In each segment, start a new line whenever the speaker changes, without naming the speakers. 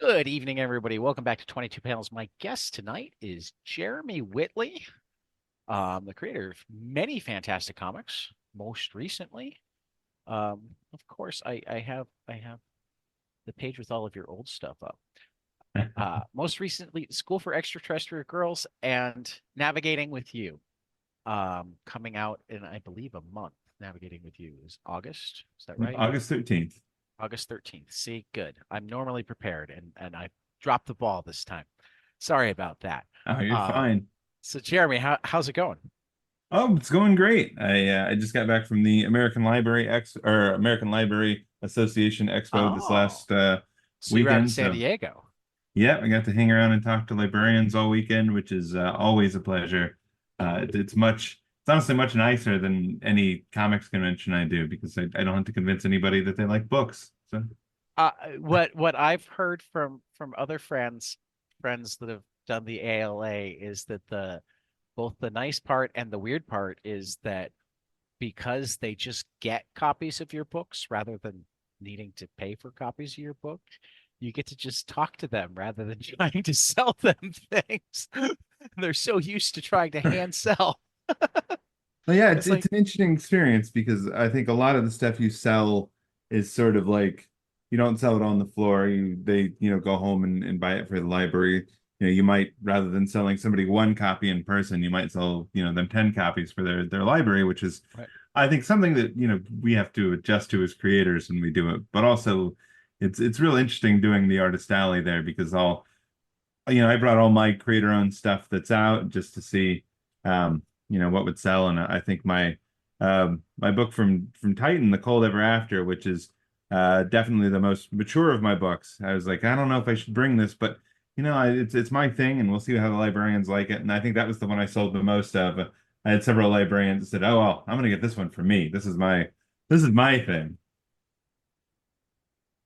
Good evening, everybody. Welcome back to 22 Panels. My guest tonight is Jeremy Whitley, the creator of many fantastic comics. Most recently, of course, I have the page with all of your old stuff up. Most recently, School for Extraterrestrial Girls and Navigating with You, coming out in I believe a month. Navigating with You is August. Is that right?
August 13th.
August 13th. See, good. I'm normally prepared and I dropped the ball this time. Sorry about that.
Oh, you're
Um,
fine.
so Jeremy, how's it going?
Oh, it's going great. I just got back from the American Library Association Expo this
Oh,
last
so you're out in
weekend.
San
So
Diego.
yeah, I got to hang around and talk to librarians all weekend, which is always a pleasure. It's honestly much nicer than any comics convention I do because I don't have to convince anybody that they like books. So
What I've heard from other friends that have done the ALA is that the both the nice part and the weird part is that because they just get copies of your books rather than needing to pay for copies of your book, you get to just talk to them rather than trying to sell them things. They're so used to trying to hand sell.
Well, yeah,
It's
it's
like,
an interesting experience because I think a lot of the stuff you sell is sort of like you don't sell it on the floor. They go home and buy it for the library. You might rather than selling somebody one copy in person, you might sell, them 10 copies for their library, which is
right.
I think something that, we have to adjust to as creators when we do it. But also it's real interesting doing the artist alley there because I brought all my creator owned stuff that's out just to see what would sell. And I think my book from Titan, The Cold Ever After, which is definitely the most mature of my books. I was like, I don't know if I should bring this, but it's my thing, and we'll see how the librarians like it. And I think that was the one I sold the most of. I had several librarians that said, "Oh well, I'm gonna get this one for me. This is my thing."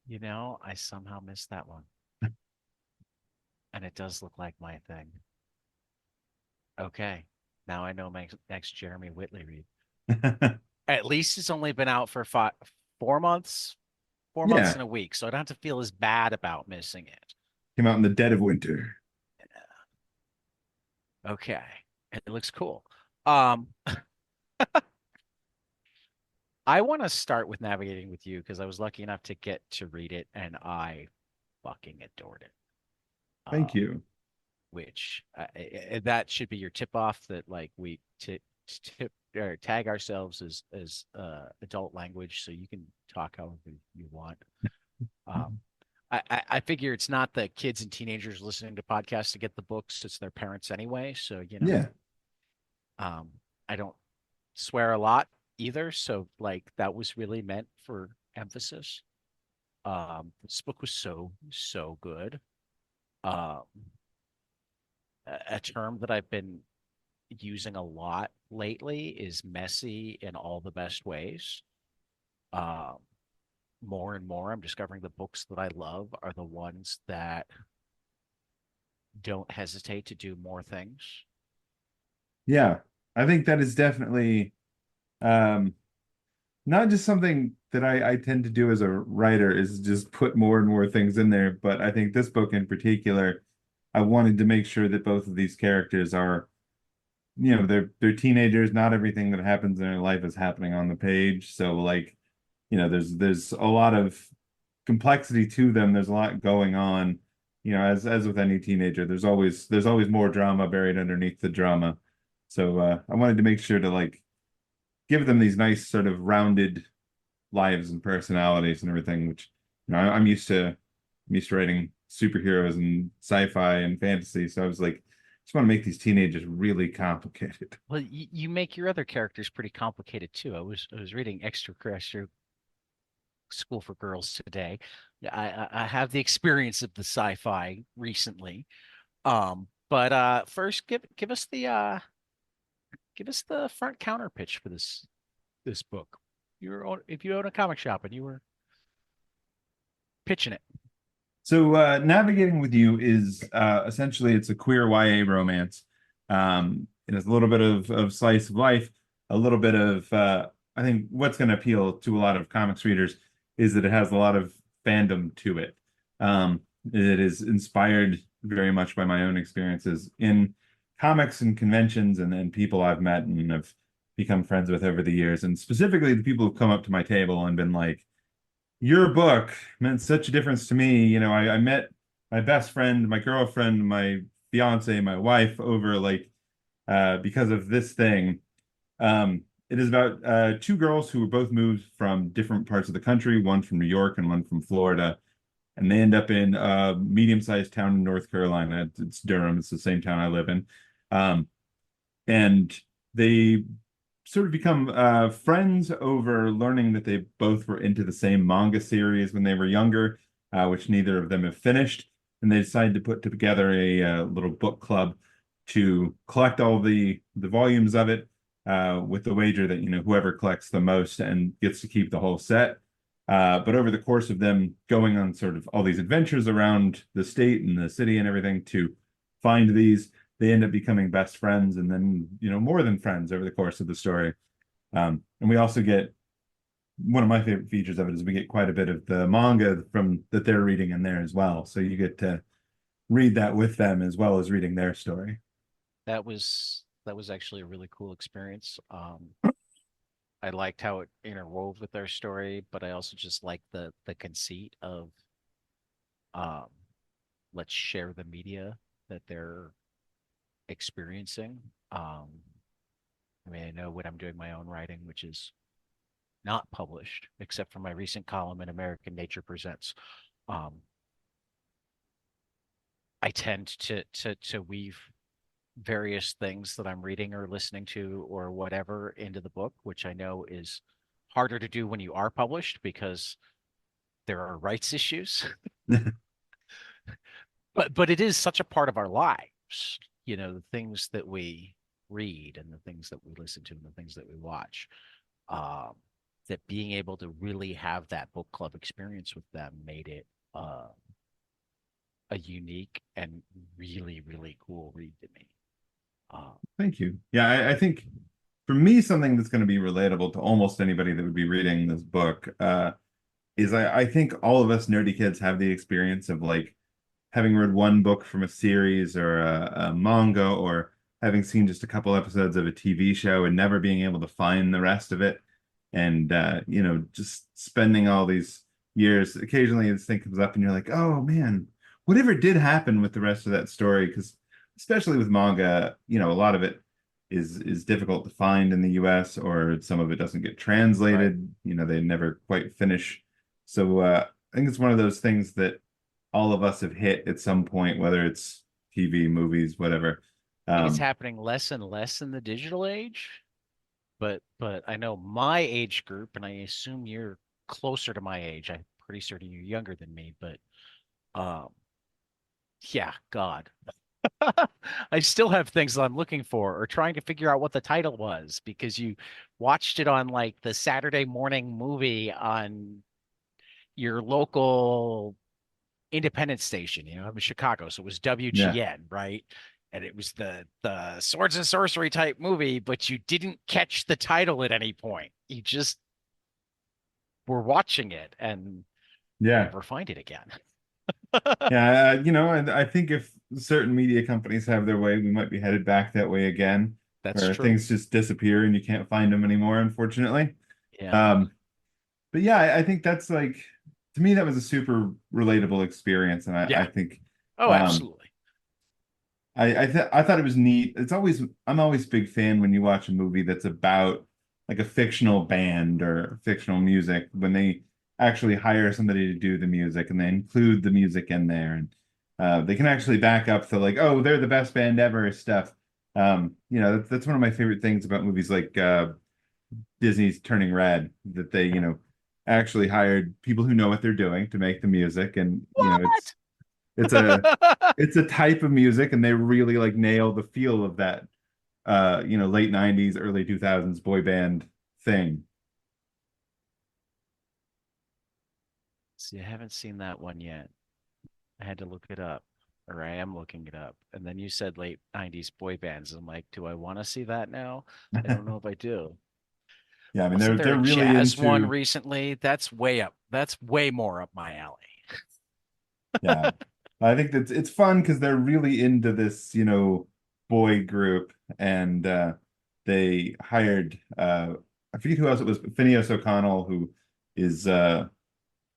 I somehow missed that one. And it does look like my thing. Okay. Now I know my next Jeremy Whitley read. At least it's only been out for 4 months, 4 months
Yeah,
and a week, so I don't have to feel as bad about missing it.
came out in the dead of winter.
Okay. It looks cool. Um, I want to start with Navigating with You because I was lucky enough to get to read it and I fucking adored it.
Thank
Um,
you.
which that should be your tip off that like we tip or tag ourselves as adult language so you can talk however you want. Um, I figure it's not the kids and teenagers listening to podcasts to get the books, it's their parents anyway. So,
Yeah.
um, I don't swear a lot either. So like that was really meant for emphasis. This book was so good. Um, a term that I've been using a lot lately is messy in all the best ways. Um, More and more, I'm discovering the books that I love are the ones that don't hesitate to do more things.
Yeah. I think that is definitely um not just something that I tend to do as a writer is just put more and more things in there, but I think this book in particular, I wanted to make sure that both of these characters are, they're teenagers. Not everything that happens in their life is happening on the page. So like, there's a lot of complexity to them. There's a lot going on. As with any teenager, there's always more drama buried underneath the drama. So I wanted to make sure to like give them these nice sort of rounded lives and personalities and everything, which I'm used to writing superheroes and sci-fi and fantasy. So I was like, just want to make these teenagers really complicated.
Well, you make your other characters pretty complicated too. I was reading Extra School for Girls today. Yeah, I have the experience of the sci-fi recently. But first give us the front counter pitch for this book. If you own a comic shop and you were pitching it.
So navigating with you is essentially it's a queer YA romance. It has a little bit of slice of life, a little bit of I think what's going to appeal to a lot of comics readers is that it has a lot of fandom to it. It is inspired very much by my own experiences in comics and conventions and people I've met and have become friends with over the years. And specifically the people who've come up to my table and been like, your book meant such a difference to me. I met my best friend, my girlfriend, my fiance, my wife over like because of this thing. It is about two girls who were both moved from different parts of the country, one from New York and one from Florida, and they end up in a medium-sized town in North Carolina. It's Durham. It's the same town I live in. Um, and they sort of become friends over learning that they both were into the same manga series when they were younger, which neither of them have finished. And they decided to put together a little book club to collect all the volumes of it, with the wager that whoever collects the most and gets to keep the whole set. But over the course of them going on sort of all these adventures around the state and the city and everything to find these, they end up becoming best friends and then, more than friends over the course of the story. And we also get one of my favorite features of it is we get quite a bit of the manga from that they're reading in there as well. So you get to read that with them as well as reading their story.
That was actually a really cool experience. I liked how it interwove with their story, but I also just liked the conceit of um, let's share the media that they're experiencing. I mean, I know when I'm doing my own writing, which is not published, except for my recent column in American Nature Presents. Um, I tend to weave various things that I'm reading or listening to or whatever into the book, which I know is harder to do when you are published because there are rights issues. But it is such a part of our lives, the things that we read and the things that we listen to and the things that we watch. Um, that being able to really have that book club experience with them made it a unique and really, really cool read to me. Um,
Thank you. Yeah, I think for me, something that's going to be relatable to almost anybody that would be reading this book, is I think all of us nerdy kids have the experience of like having read one book from a series or a manga or having seen just a couple episodes of a TV show and never being able to find the rest of it. And just spending all these years, occasionally this thing comes up and you're like, oh man, whatever did happen with the rest of that story? Because especially with manga, a lot of it is difficult to find in the US or some of it doesn't get
right.
translated. They never quite finish. So I think it's one of those things that all of us have hit at some point, whether it's TV, movies, whatever.
I think it's
Um,
happening less and less in the digital age, but I know my age group, and I assume you're closer to my age. I'm pretty certain you're younger than me, but um, yeah, God. I still have things that I'm looking for or trying to figure out what the title was because you watched it on like the Saturday morning movie on your local independent station. I'm in Chicago, so it was
yeah.
WGN, right? And it was the swords and sorcery type movie, but you didn't catch the title at any point. You just were watching it and
Yeah.
never find it again.
Yeah, I think if certain media companies have their way, we might be headed back that way again,
That's
where
true.
things just disappear and you can't find them anymore, unfortunately.
Yeah.
Um, but yeah, I think that's like to me that was a super relatable experience, and I
Yeah.
think
Oh,
um,
absolutely.
I thought it was neat. I'm always a big fan when you watch a movie that's about like a fictional band or fictional music when they actually hire somebody to do the music and they include the music in there and they can actually back up the like, oh, they're the best band ever stuff. That's one of my favorite things about movies like Disney's Turning Red, that they, actually hired people who know what they're doing to make the music and
What?
it's a it's a type of music and they really like nail the feel of that late 90s early 2000s boy band thing.
See, I haven't seen that one yet. I had to look it up, or I am looking it up. And then you said late 90s boy bands. I'm like, do I want to see that now? I don't know if I do.
Yeah, I mean
Wasn't there
they're
a
really
jazz one
into
recently? That's way up. That's way more up my alley.
yeah. I think that it's fun because they're really into this, boy group, and they hired I forget who else it was, Phineas O'Connell, who is Billie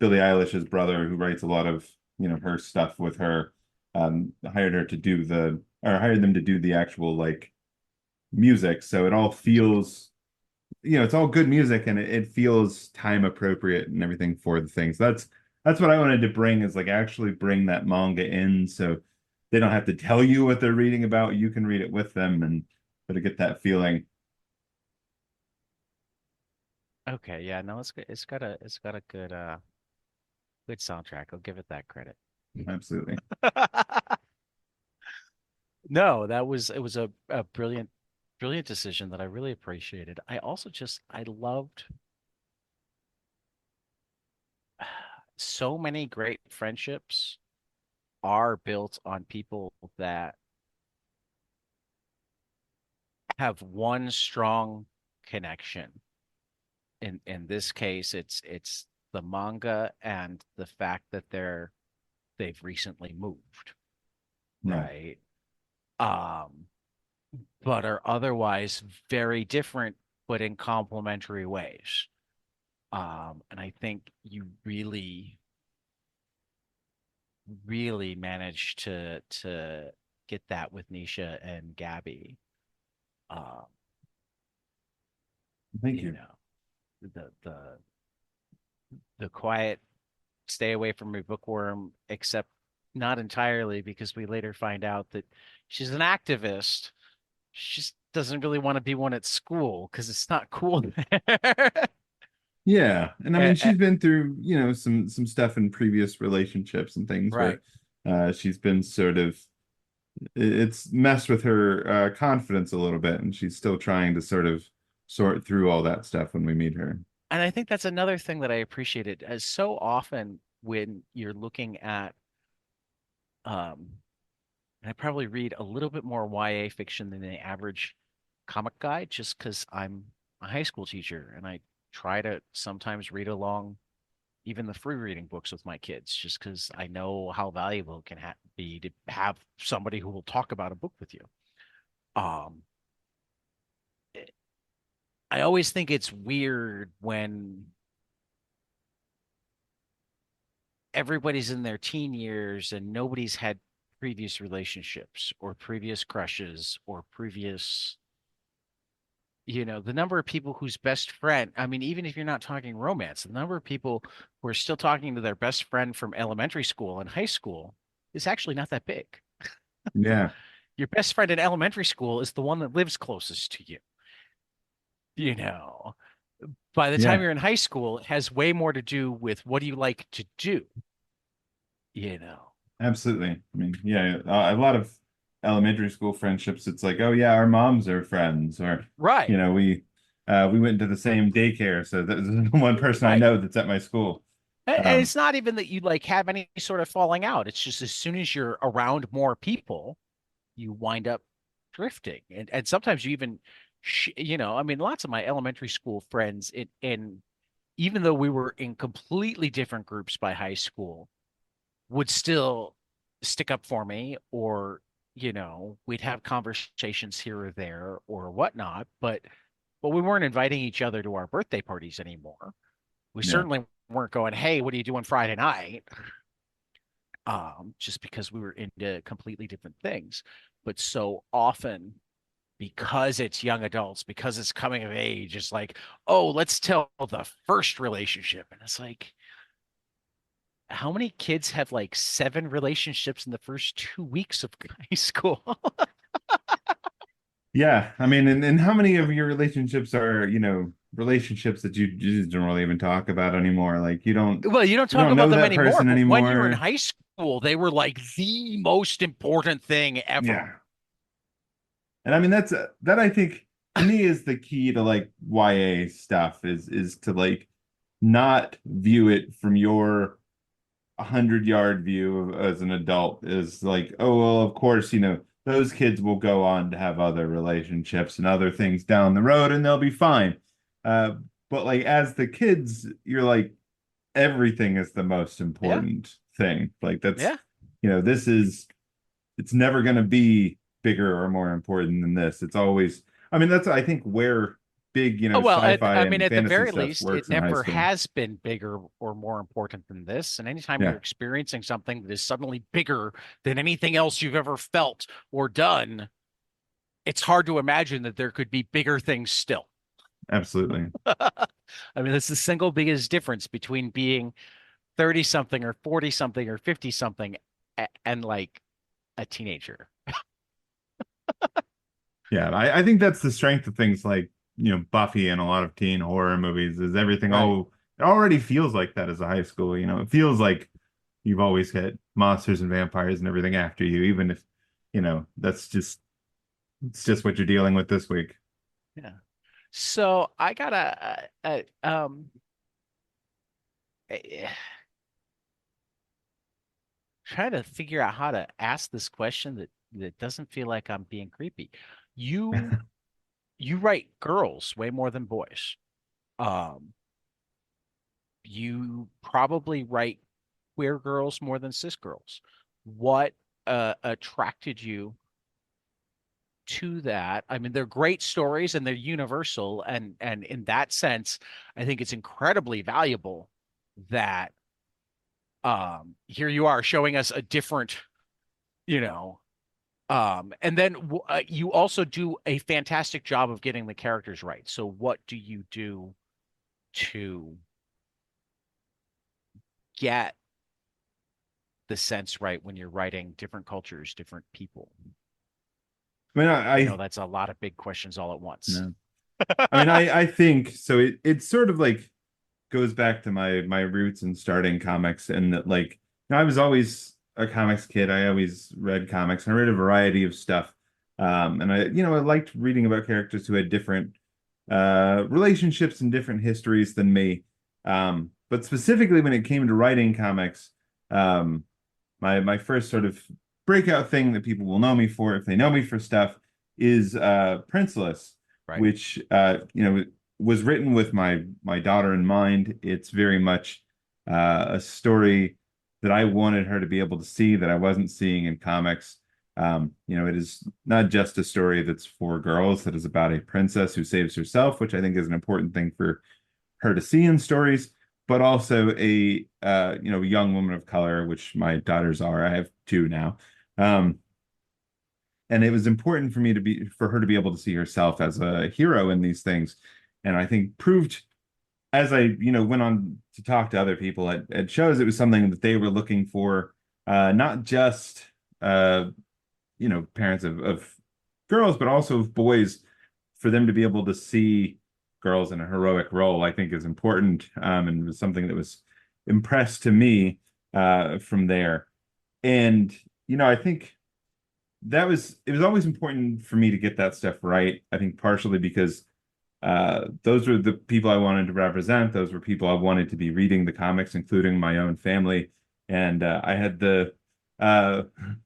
Eilish's brother, who writes a lot of, her stuff with her. Hired her to do or hired them to do the actual like music. So it all feels, it's all good music, and it feels time appropriate and everything for the things. That's what I wanted to bring, is like actually bring that manga in so they don't have to tell you what they're reading about. You can read it with them and sort of get that feeling.
Okay, yeah, no, it's good. It's got a good soundtrack. I'll give it that credit.
Absolutely.
No, it was a brilliant decision that I really appreciated. I also just I loved so many great friendships are built on people that have one strong connection. In this case, it's the manga and the fact that they've recently moved,
Yeah,
right? Um, but are otherwise very different, but in complementary ways. And I think you really managed to get that with Nisha and Gabby. Um,
thank
you
you.
know, the quiet stay away from me bookworm, except not entirely because we later find out that she's an activist. She just doesn't really want to be one at school because it's not cool there.
Yeah, and I mean
Eh, eh,
she's been through, some stuff in previous relationships and things
right.
where she's been sort of, it's messed with her confidence a little bit, and she's still trying to sort of sort through all that stuff when we meet her.
And I think that's another thing that I appreciated as so often when you're looking at um and I probably read a little bit more YA fiction than the average comic guy just because I'm a high school teacher and I try to sometimes read along even the free reading books with my kids just because I know how valuable it can be to have somebody who will talk about a book with you. Um, I always think it's weird when everybody's in their teen years and nobody's had previous relationships or previous crushes or previous, the number of people whose best friend, I mean, even if you're not talking romance, the number of people who are still talking to their best friend from elementary school and high school is actually not that big.
Yeah,
Your best friend in elementary school is the one that lives closest to you. You know, by the time
yeah,
you're in high school, it has way more to do with what do you like to do, you know.
absolutely. I mean, yeah, a lot of elementary school friendships, it's like, oh yeah, our moms are friends, or
Right,
we went to the same daycare, so there's one person I
right.
know that's at my school.
And
Um,
it's not even that you like have any sort of falling out. It's just as soon as you're around more people, you wind up drifting. And sometimes you even, I mean, lots of my elementary school friends, and even though we were in completely different groups by high school, would still stick up for me or, we'd have conversations here or there or whatnot. But we weren't inviting each other to our birthday parties anymore. We
yeah,
certainly weren't going, hey, what are you doing Friday night? Just because we were into completely different things. But so often, because it's young adults, because it's coming of age, it's like, oh, let's tell the first relationship. And it's like, how many kids have like 7 relationships in the first 2 weeks of high school?
yeah. I mean, and how many of your relationships are, relationships that you just don't really even talk about anymore? Like
Well, you don't
you
talk
don't
about
know
them
that
anymore,
person
but when you were in
anymore.
high school, they were like the most important thing ever.
Yeah. And I mean that I think to me is the key to like YA stuff, is to like not view it from your 100-yard view as an adult, is like, oh well, of course, those kids will go on to have other relationships and other things down the road and they'll be fine. Uh, but like as the kids, you're like, everything is the most
Yeah,
important thing. Like that's
yeah.
this is it's never going to be bigger or more important than this. It's always, I mean, that's I think where big,
Oh, well,
sci-fi
I mean,
and
at the
fantasy
very
stuff
least, it
works in high
never
school.
has been bigger or more important than this. And anytime you're
Yeah,
experiencing something that is suddenly bigger than anything else you've ever felt or done, it's hard to imagine that there could be bigger things still.
absolutely.
I mean, that's the single biggest difference between being 30 something or 40 something or 50 something and like a teenager.
Yeah, I think that's the strength of things like, Buffy and a lot of teen horror movies is everything.
Right.
Oh, it already feels like that as a high school. It feels like you've always hit monsters and vampires and everything after you, even if, that's just it's just what you're dealing with this week.
Yeah. So I gotta eh, try to figure out how to ask this question that doesn't feel like I'm being creepy. You you write girls way more than boys. Um, you probably write queer girls more than cis girls. What attracted you to that? I mean, they're great stories and they're universal, and in that sense, I think it's incredibly valuable that here you are showing us a different, you know, and then you also do a fantastic job of getting the characters right. So what do you do to get the sense right when you're writing different cultures, different people?
I mean,
I know that's a lot of big questions all at once.
no. I mean, I think so. It sort of like goes back to my roots in starting comics, and that like I was always a comics kid. I always read comics and I read a variety of stuff. And I liked reading about characters who had different relationships and different histories than me. But specifically when it came to writing comics, um, my first sort of breakout thing that people will know me for if they know me for stuff is Princeless,
Right.
which was written with my daughter in mind. It's very much a story that I wanted her to be able to see that I wasn't seeing in comics. It is not just a story that's for girls, that is about a princess who saves herself, which I think is an important thing for her to see in stories, but also a young woman of color, which my daughters are. I have two now. Um, and it was important for her to be able to see herself as a hero in these things. And I think proved as I, went on to talk to other people at shows, it was something that they were looking for, not just parents of girls, but also of boys, for them to be able to see girls in a heroic role, I think is important. And was something that was impressed to me from there. And, I think it was always important for me to get that stuff right. I think partially because those were the people I wanted to represent. Those were people I wanted to be reading the comics, including my own family. And I had uh,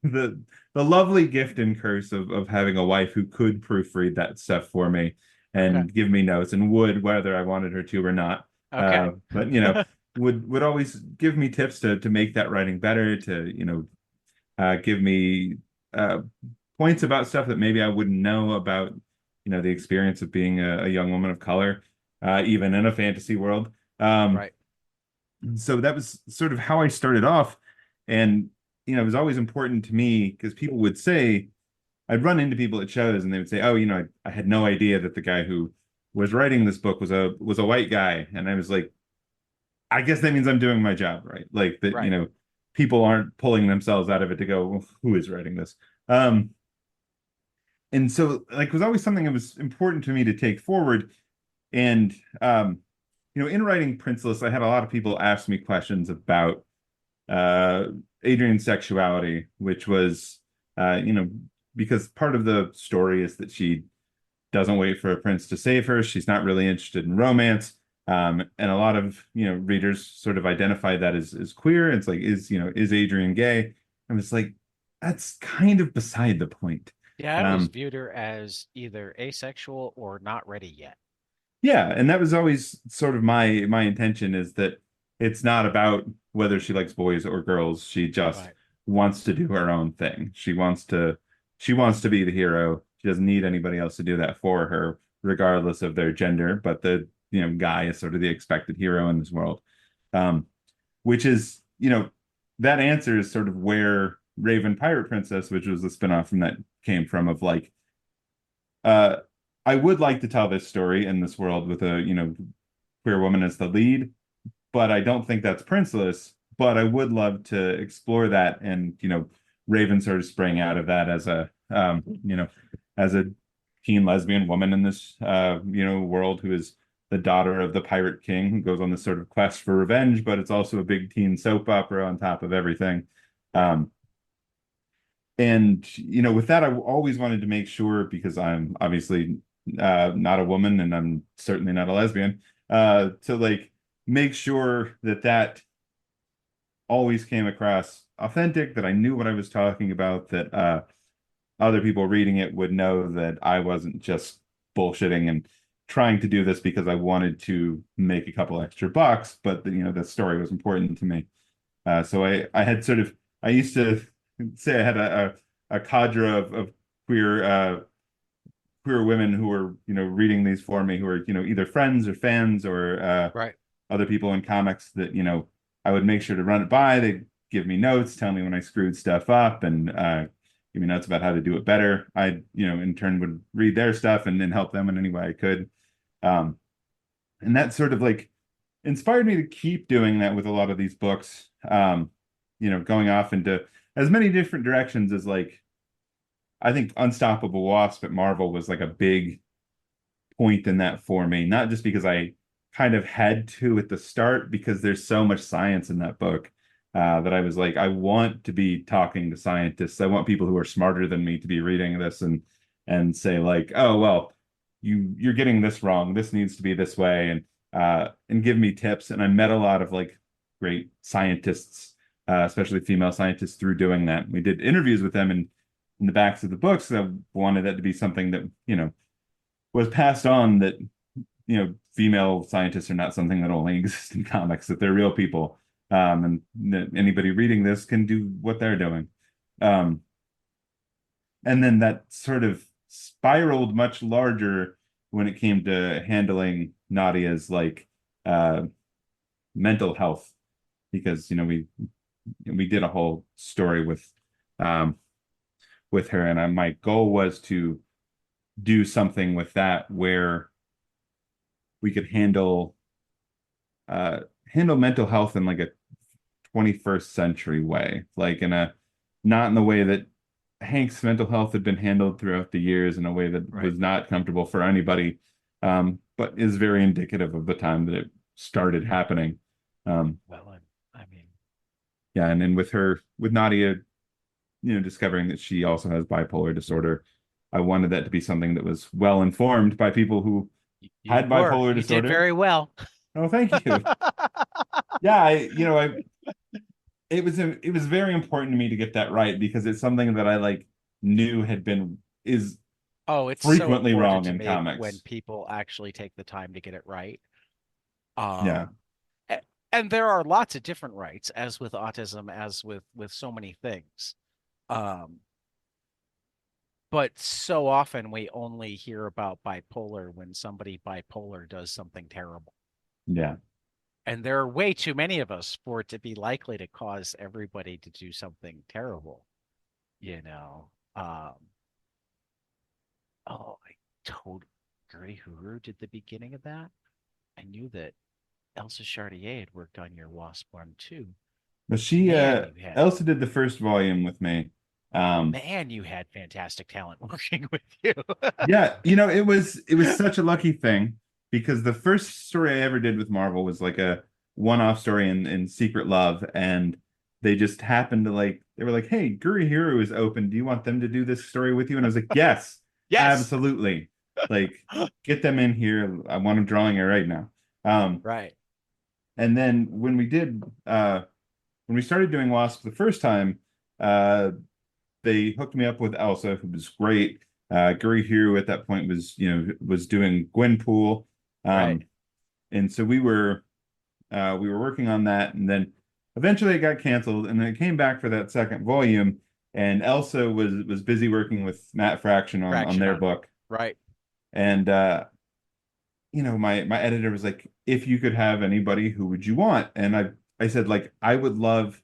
the the lovely gift and curse of having a wife who could proofread that stuff for me
Okay.
and give me notes and would whether I wanted her to or not.
Okay.
But would always give me tips to make that writing better, to give me uh, points about stuff that maybe I wouldn't know about, the experience of being a young woman of color, even in a fantasy world. Um,
Right.
so that was sort of how I started off. And, it was always important to me because people would say, I'd run into people at shows and they would say, oh, I had no idea that the guy who was writing this book was a white guy. And I was like, I guess that means I'm doing my job right. Like that,
Right.
people aren't pulling themselves out of it to go, well, who is writing this? And so like it was always something that was important to me to take forward. And in writing Princeless, I had a lot of people ask me questions about uh Adrian's sexuality, which was because part of the story is that she doesn't wait for a prince to save her. She's not really interested in romance. And a lot of readers sort of identify that as queer. It's like, is Adrian gay? And it's like, that's kind of beside the point.
Yeah, I always
Um,
viewed her as either asexual or not ready yet.
yeah, and that was always sort of my intention, is that it's not about whether she likes boys or girls. She just
Right.
wants to do her own thing. She wants to be the hero. She doesn't need anybody else to do that for her, regardless of their gender. But the guy is sort of the expected hero in this world. Um, which is, that answer is sort of where Raven Pirate Princess, which was the spinoff from that, came from, of like, uh, I would like to tell this story in this world with a, queer woman as the lead, but I don't think that's princeless. But I would love to explore that, and Raven sort of sprang out of that as a teen lesbian woman in this world, who is the daughter of the Pirate King, who goes on this sort of quest for revenge, but it's also a big teen soap opera on top of everything. Um, and with that, I always wanted to make sure, because I'm obviously not a woman, and I'm certainly not a lesbian, to like make sure that always came across authentic, that I knew what I was talking about, that other people reading it would know that I wasn't just bullshitting and trying to do this because I wanted to make a couple extra bucks, but the story was important to me. So I had sort of, I used to say I had a cadre of queer women who were reading these for me, who were either friends or fans or
Right.
other people in comics that I would make sure to run it by. They'd give me notes, tell me when I screwed stuff up, and give me notes about how to do it better. I in turn would read their stuff and then help them in any way I could. Um, and that sort of like inspired me to keep doing that with a lot of these books. Going off into as many different directions as, like, I think Unstoppable Wasp at Marvel was like a big point in that for me, not just because I kind of had to at the start, because there's so much science in that book, that I was like, I want to be talking to scientists. I want people who are smarter than me to be reading this and say like, oh, well, you're getting this wrong. This needs to be this way, and give me tips. And I met a lot of like great scientists, especially female scientists, through doing that. We did interviews with them in the backs of the books. I wanted that to be something that was passed on, that female scientists are not something that only exists in comics, that they're real people, and that anybody reading this can do what they're doing. Um, and then that sort of spiraled much larger when it came to handling Nadia's like uh, mental health, because we did a whole story um, with her, and my goal was to do something with that where we could handle mental health in like a 21st century way, like not in the way that Hank's mental health had been handled throughout the years, in a way that
Right.
was not comfortable for anybody, but is very indicative of the time that it started happening.
Well, I mean,
Yeah, and then with Nadia, discovering that she also has bipolar disorder, I wanted that to be something that was well informed by people who had bipolar
you did
disorder.
very well.
Oh, thank you. Yeah, it was very important to me to get that right, because it's something that I like knew is
Oh, it's so
frequently
important
wrong
to
in
me when
comics.
people actually take the time to get it right.
Yeah.
Um, a- and there are lots of different rights, as with autism, as with so many things. Um, but so often we only hear about bipolar when somebody bipolar does something terrible.
Yeah.
And there are way too many of us for it to be likely to cause everybody to do something terrible, you know. Oh, I told Gertie Hoover did the beginning of that. I knew that Elsa Chartier had worked on your Wasp one too.
But
Man, you had
Elsa did the first volume with me. Um,
man, you had fantastic talent working with you.
yeah, it was such a lucky thing, because the first story I ever did with Marvel was like a one-off story in Secret Love, and they just happened to they were like, "Hey, Guri Hero is open. Do you want them to do this story with you?" And I was like, "Yes,
Yes.
absolutely. Like, get them in here. I want them drawing it right now." Um,
Right.
and then when we started doing Wasp the first time, uh, they hooked me up with Elsa, who was great. Guri Hero at that point was doing Gwenpool,
Right.
and so we were working on that, and then eventually it got canceled, and then it came back for that second volume. And Elsa was busy working with Matt Fraction on
Fraction
their
on it.
book,
Right.
and my editor was like, if you could have anybody, who would you want? And I said, like, I would love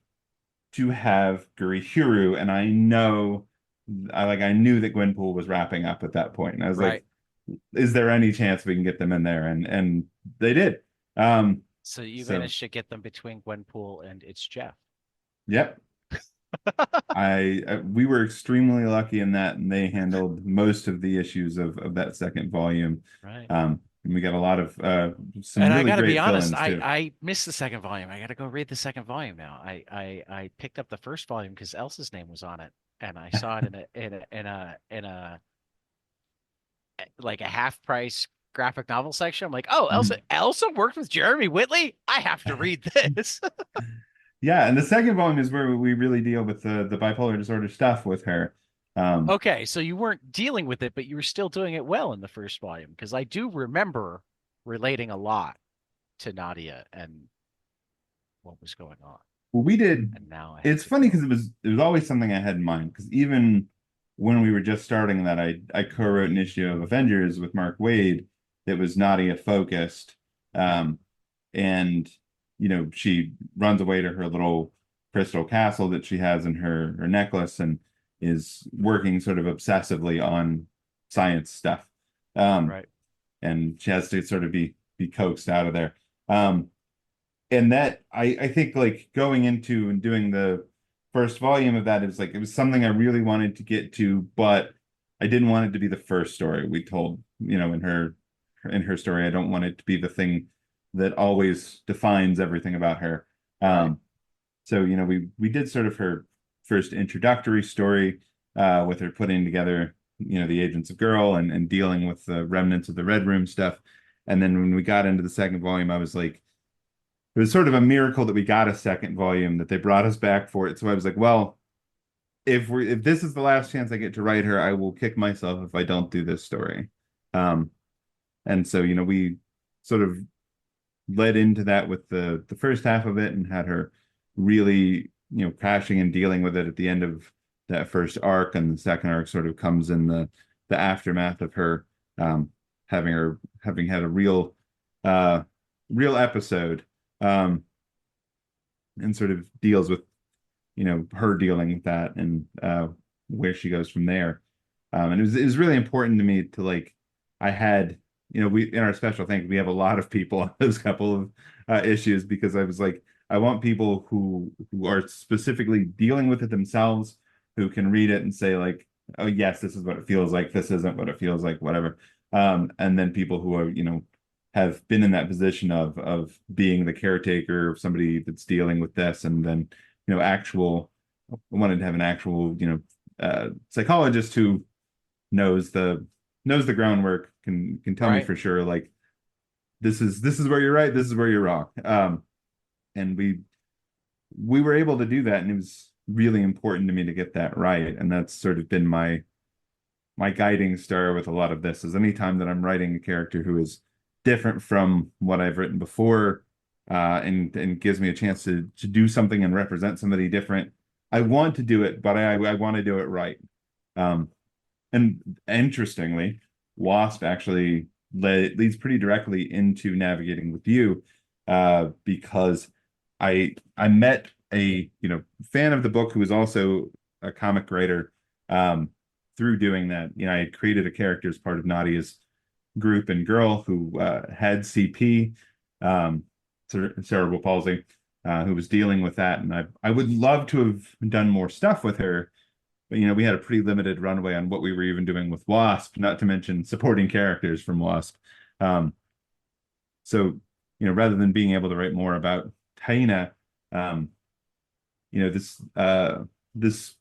to have Gurihiro, and I knew that Gwenpool was wrapping up at that point, and I was like,
Right.
is there any chance we can get them in there? And they did. Um,
So you
so
managed to get them between Gwenpool and It's Jeff.
yep, we were extremely lucky in that, and they handled most of the issues of that second volume.
Right.
And we got a lot of some
And I
really
gotta be
great
honest,
fill-ins
I
too.
I missed the second volume. I gotta go read the second volume now. I picked up the first volume because Elsa's name was on it, and I saw it in a like a half price graphic novel section. I'm like, oh, Elsa worked with Jeremy Whitley. I have to read this.
Yeah, and the second volume is where we really deal with the bipolar disorder stuff with her. Um,
Okay, so you weren't dealing with it, but you were still doing it well in the first volume because I do remember relating a lot to Nadia and what was going on.
well, we did.
And now I have
It's
to
funny
go.
because it was always something I had in mind. Because even when we were just starting that, I co-wrote an issue of Avengers with Mark Waid that was Nadia focused.
Yeah,
Um, and she runs away to her little crystal castle that she has in her necklace, and is working sort of obsessively on science stuff. Um,
right.
and she has to sort of be coaxed out of there. Um, and that I think, like, going into and doing the first volume of that, it was something I really wanted to get to, but I didn't want it to be the first story we told, in her story. I don't want it to be the thing that always defines everything about her.
Right.
Um, so we did sort of her first introductory story, with her putting together, the Agents of Girl, and dealing with the remnants of the Red Room stuff. And then when we got into the second volume, I was like, it was sort of a miracle that we got a second volume, that they brought us back for it. So I was like, well, if this is the last chance I get to write her, I will kick myself if I don't do this story. Um, and so we sort of led into that with the first half of it, and had her really crashing and dealing with it at the end of that first arc, and the second arc sort of comes in the aftermath of her, um, having had a uh real episode, um, and sort of deals with her dealing with that, and where she goes from there. And it was really important to me to, like, I had, we, in our special thing, we have a lot of people on those couple of issues, because I was like, I want people who are specifically dealing with it themselves, who can read it and say, like, oh yes, this is what it feels like, this isn't what it feels like, whatever. And then people who are, have been in that position of being the caretaker of somebody that's dealing with this, and then actual I wanted to have an actual psychologist who knows the groundwork, can tell me
Right.
for sure, like, this is where you're right, this is where you're wrong. And we were able to do that, and it was really important to me to get that right. And that's sort of been my guiding star with a lot of this, is anytime that I'm writing a character who is different from what I've written before, and gives me a chance to do something and represent somebody different. I want to do it, but I want to do it right. Um, and interestingly, Wasp actually leads pretty directly into Navigating with You, because I met a fan of the book who was also a comic writer, through doing that. I had created a character as part of Nadia's group and girl, who had CP, um, cerebral palsy, who was dealing with that. And I would love to have done more stuff with her, but we had a pretty limited runway on what we were even doing with Wasp, not to mention supporting characters from Wasp. Um, so rather than being able to write more about Taina, um, this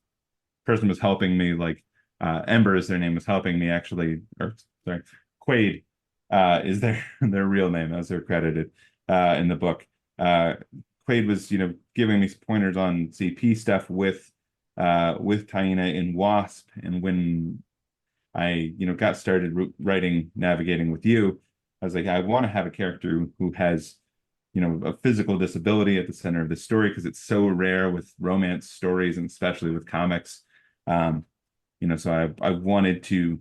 person was helping me, like, Ember is their name, was helping me actually, or sorry, Quaid, is their real name, as they're credited in the book. Uh, Quaid was giving me some pointers on CP stuff with Taina in Wasp. And when I got started writing Navigating with You, I was like, I want to have a character who has a physical disability at the center of the story because it's so rare with romance stories and especially with comics. Um, so I wanted to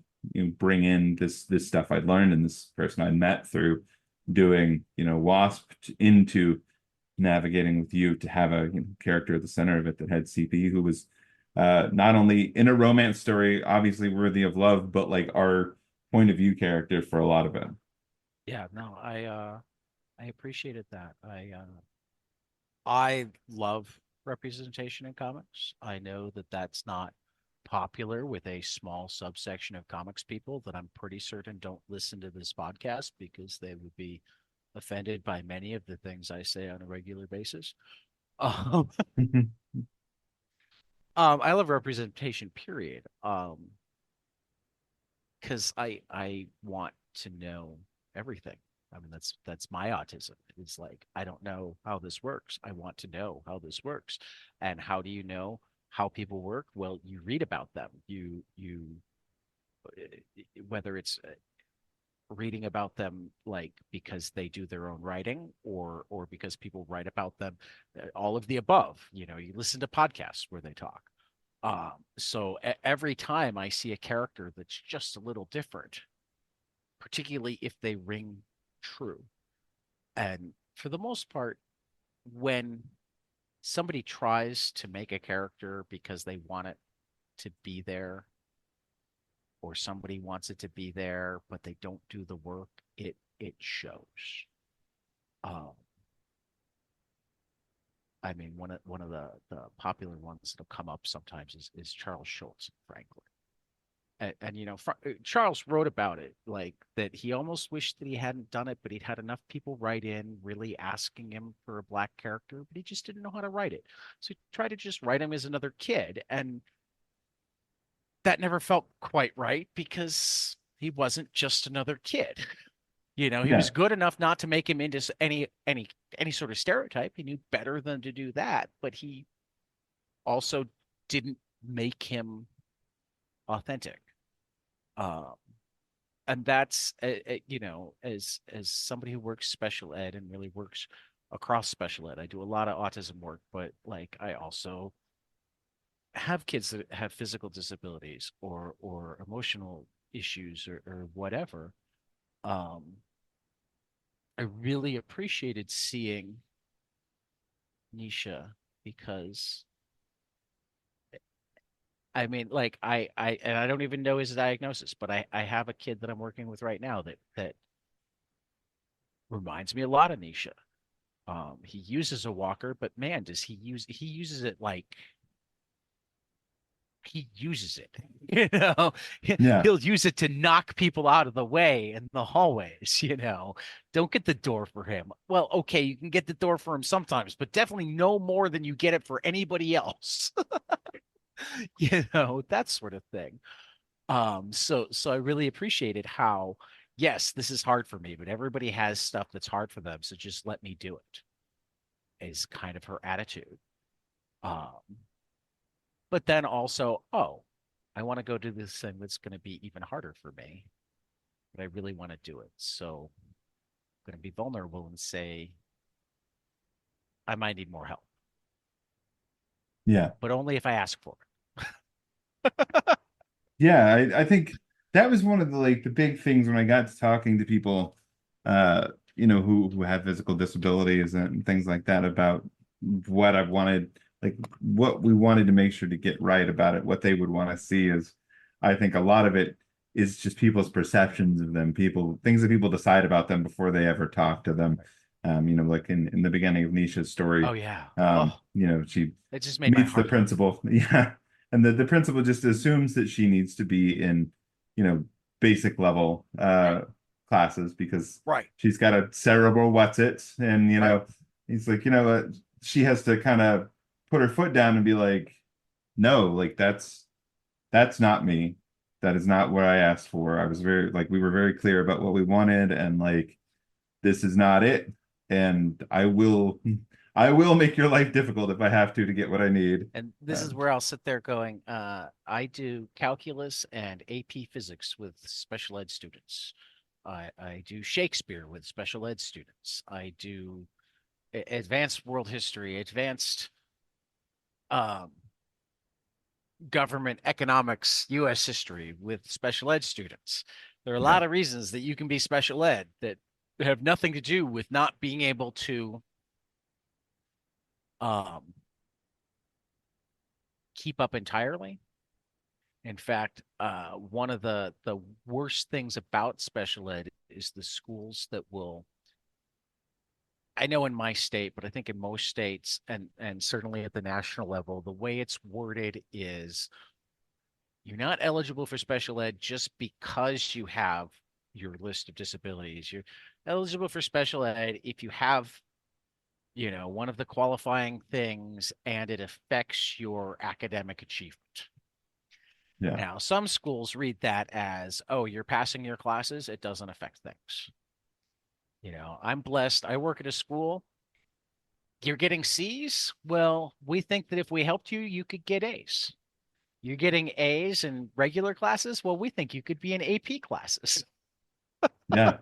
bring in this stuff I'd learned and this person I'd met through doing Wasp into navigating with you to have a character at the center of it that had CP who was not only in a romance story obviously worthy of love, but like our point of view character for a lot of it.
Yeah, no, I appreciated that. I love representation in comics. I know that that's not popular with a small subsection of comics people that I'm pretty certain don't listen to this podcast because they would be offended by many of the things I say on a regular basis. Um, I love representation, period. Because I want to know everything. I mean, that's my autism. It's like I don't know how this works. I want to know how this works. And how do you know how people work? Well, you read about them. Whether it's reading about them like because they do their own writing or because people write about them, all of the above. You listen to podcasts where they talk. So every time I see a character that's just a little different, particularly if they ring true. And for the most part, when somebody tries to make a character because they want it to be there, or somebody wants it to be there, but they don't do the work, it shows. Um, I mean, one of the popular ones that'll come up sometimes is Charles Schultz, frankly. And Charles wrote about it like that he almost wished that he hadn't done it, but he'd had enough people write in really asking him for a black character, but he just didn't know how to write it. So he tried to just write him as another kid, and that never felt quite right because he wasn't just another kid. He
Yeah.
was good enough not to make him into any sort of stereotype. He knew better than to do that, but he also didn't make him authentic. Um, and that's as somebody who works special ed and really works across special ed. I do a lot of autism work, but like I also have kids that have physical disabilities or emotional issues or whatever. um I really appreciated seeing Nisha because I mean, like and I don't even know his diagnosis, but I have a kid that I'm working with right now that reminds me a lot of Nisha. He uses a walker, but man, he uses it like he uses it.
Yeah.
He'll use it to knock people out of the way in the hallways. Don't get the door for him. Well, okay, you can get the door for him sometimes, but definitely no more than you get it for anybody else. That sort of thing. So I really appreciated how, yes, this is hard for me, but everybody has stuff that's hard for them, so just let me do it, is kind of her attitude. Um, but then also, oh, I want to go do this thing that's going to be even harder for me, but I really want to do it. So I'm going to be vulnerable and say, I might need more help,
Yeah.
but only if I ask for
Yeah, I think that was one of the big things when I got to talking to people who have physical disabilities and things like that about what I wanted, like what we wanted to make sure to get right about it, what they would want to see is I think a lot of it is just people's perceptions of them, things that people decide about them before they ever talk to them. Like in the beginning of Nisha's
it. Oh,
story,
yeah. Oh,
she
it just made my
meets the
heart hurt.
principal. Yeah. And the principal just assumes that she needs to be in, you know, basic level classes because
Right.
she's got a cerebral what's it. And,
Right.
he's like, she has to kind of put her foot down and be like, no, like that's not me. That is not what I asked for. I was we were very clear about what we wanted and like this is not it. And I will make your life difficult if I have to get what I need.
And this is
Um,
where I'll sit there going, I do calculus and AP physics with special ed students. I do Shakespeare with special ed students. I do advanced world history, advanced um, government economics, U.S. history with special ed students. There are a
Yeah.
lot of reasons that you can be special ed that have nothing to do with not being able to um, keep up entirely. In fact, one of the worst things about special ed is the schools that will. I know in my state, but I think in most states, and certainly at the national level, the way it's worded is you're not eligible for special ed just because you have your list of disabilities. You're eligible for special ed if you have, one of the qualifying things and it affects your academic achievement.
Yeah.
Now, some schools read that as, oh, you're passing your classes, it doesn't affect things. I'm blessed. I work at a school. You're getting C's. Well, we think that if we helped you, you could get A's. You're getting A's in regular classes. Well, we think you could be in AP classes.
Yeah.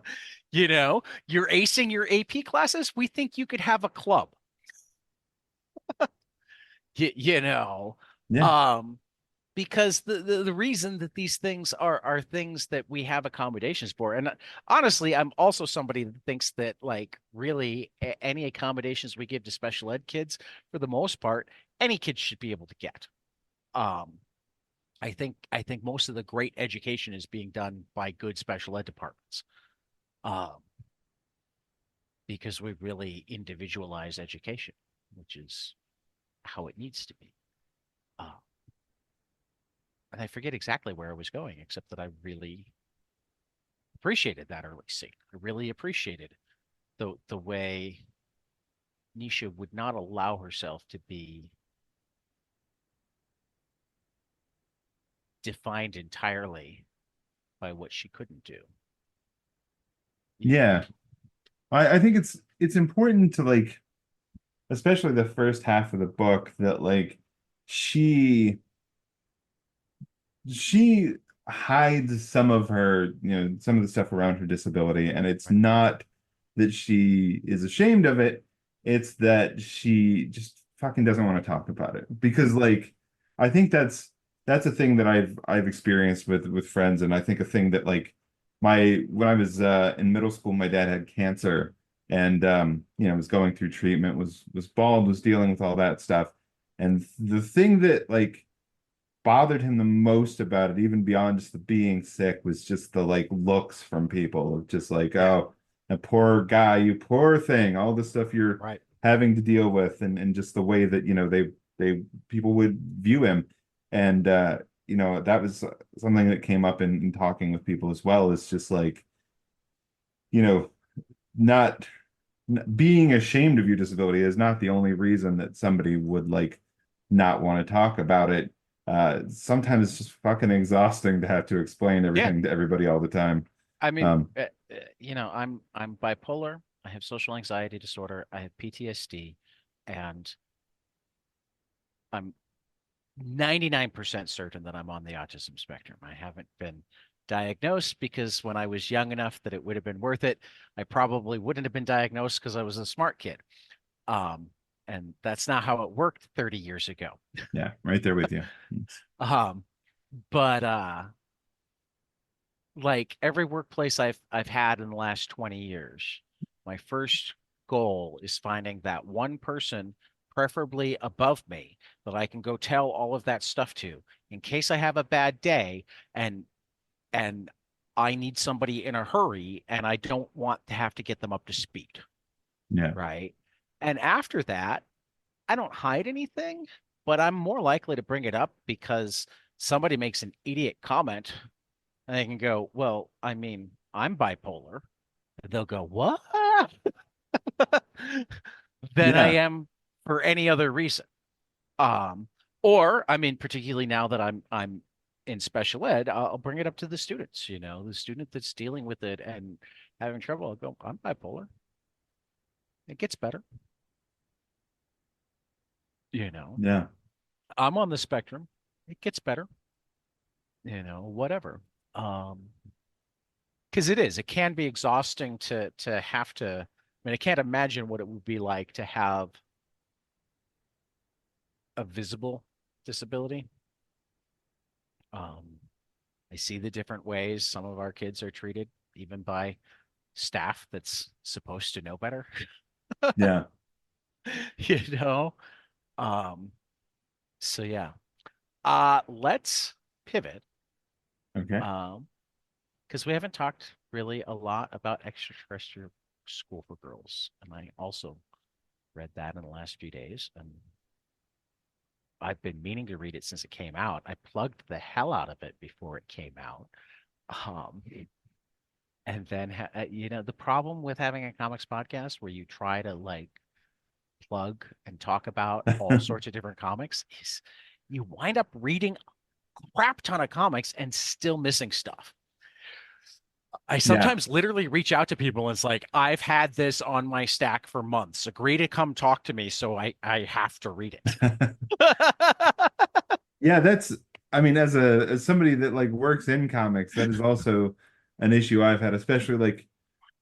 You're acing your AP classes. We think you could have a club. You, you know,
Yeah.
um, because the reason that these things are things that we have accommodations for. And honestly, I'm also somebody that thinks that like really any accommodations we give to special ed kids, for the most part, any kid should be able to get. Um, I think most of the great education is being done by good special ed departments. Um, because we really individualize education, which is how it needs to be. Uh, and I forget exactly where I was going, except that I really appreciated that early scene. I really appreciated the way Nisha would not allow herself to be defined entirely by what she couldn't do.
Yeah. I think it's important to like, especially the first half of the book, that like she she hides some of her, some of the stuff around her disability, and it's
Right.
not that she is ashamed of it, it's that she just fucking doesn't want to talk about it. Because like I think that's a thing that I've experienced with friends, and I think a thing that like my when I was in middle school, my dad had cancer and was going through treatment, was bald, was dealing with all that stuff. And the thing that like bothered him the most about it, even beyond just the being sick, was just the like looks from people of just like,
Yeah.
oh, a poor guy, you poor thing, all the stuff you're
Right.
having to deal with, and just the way that, they people would view him. And that was something that came up in talking with people as well, is just like, you know, not being ashamed of your disability is not the only reason that somebody would like not want to talk about it. Sometimes it's just fucking exhausting to have to explain
Yeah.
everything to everybody all the time.
I mean,
Um,
I'm bipolar. I have social anxiety disorder. I have PTSD, and I'm 99% certain that I'm on the autism spectrum. I haven't been diagnosed because when I was young enough that it would have been worth it, I probably wouldn't have been diagnosed because I was a smart kid. Um, and that's not how it worked 30 years ago.
yeah, right there with you.
Um, but like every workplace I've had in the last 20 years, my first goal is finding that one person, preferably above me, that I can go tell all of that stuff to in case I have a bad day and and I need somebody in a hurry and I don't want to have to get them up to speed,
Yeah,
right? And after that, I don't hide anything, but I'm more likely to bring it up because somebody makes an idiot comment and they can go, well, I mean, I'm bipolar. And they'll go, what? Than I
yeah,
am for any other reason. Um, or I mean, particularly now that I'm in special ed, I'll bring it up to the students, the student that's dealing with it and having trouble. I'll go, I'm bipolar. It gets better, you know.
yeah,
I'm on the spectrum. It gets better, whatever. Because it can be exhausting to have to mean, I can't imagine what it would be like to have a visible disability. Um, I see the different ways some of our kids are treated, even by staff that's supposed to know better.
Yeah.
You know? Um, so yeah. Let's pivot.
Okay.
Um, because we haven't talked really a lot about extraterrestrial school for girls. And I also read that in the last few days, and I've been meaning to read it since it came out. I plugged the hell out of it before it came out. Um, and then the problem with having a comics podcast where you try to like plug and talk about all sorts of different comics is you wind up reading a crap ton of comics and still missing stuff. I
Yeah.
sometimes literally reach out to people and it's like, I've had this on my stack for months. Agree to come talk to me, so I have to read it.
Yeah, that's I mean, as somebody that like works in comics, that is also an issue I've had, especially like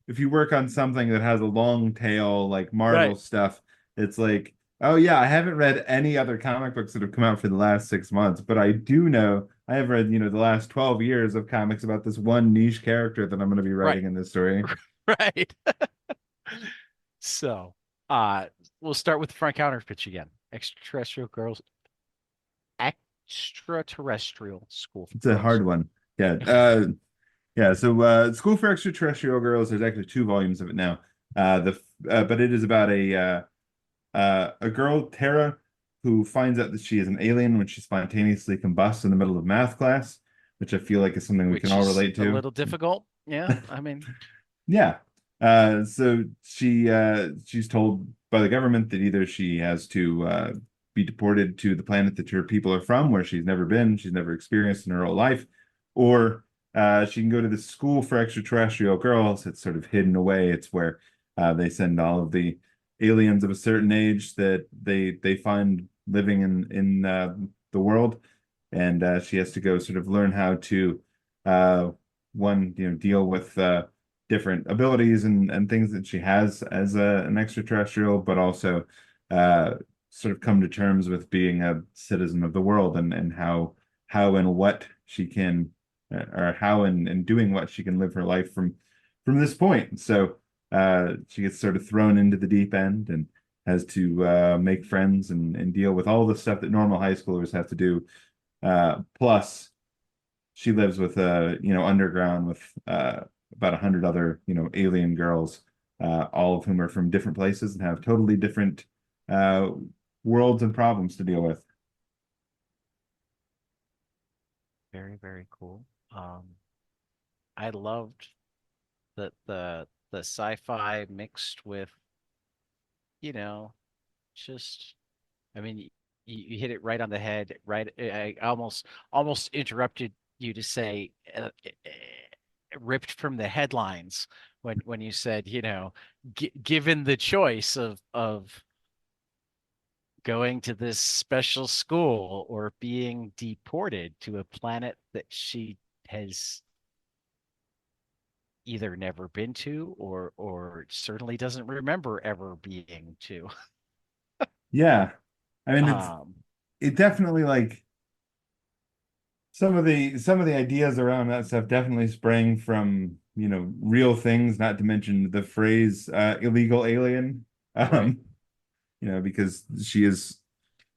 if you work on something that has a long tail, like Marvel
Right.
stuff, it's like, oh yeah, I haven't read any other comic books that have come out for the last 6 months, but I do know I have read, the last 12 years of comics about this one niche character that I'm going to be
Right.
writing in this story.
Right. So, uh, we'll start with the front counter pitch again. Extraterrestrial School for
It's a
Girls.
hard one. Yeah. Yeah, so School for Extraterrestrial Girls, there's actually two volumes of it now. But it is about a girl, Tara, who finds out that she is an alien when she spontaneously combusts in the middle of math class, which I feel like is something we can
Which
all
is
relate
a
to.
little difficult. Yeah, I mean,
Yeah. So she's told by the government that either she has to be deported to the planet that her people are from, where she's never been, she's never experienced in her whole life, or she can go to the school for extraterrestrial girls. It's sort of hidden away. It's where they send all of the aliens of a certain age that they find living in the world, and she has to go sort of learn how to uh, one, deal with different abilities and things that she has as an extraterrestrial, but also uh, sort of come to terms with being a citizen of the world and how and what she can or how and doing what she can live her life from this point. So she gets sort of thrown into the deep end and has to make friends and deal with all the stuff that normal high schoolers have to do. Plus, she lives with underground with about 100 other alien girls, all of whom are from different places and have totally different uh worlds and problems to deal with.
very, very cool. I loved the sci-fi mixed with, you know, just I mean, you hit it right on the head. Right, I almost interrupted you to say ripped from the headlines when you said, given the choice of going to this special school or being deported to a planet that she has either never been to or certainly doesn't remember ever being to.
Yeah. I mean
Um,
it definitely like some of the ideas around that stuff definitely sprang from, real things, not to mention the phrase illegal alien.
right.
Um, because she is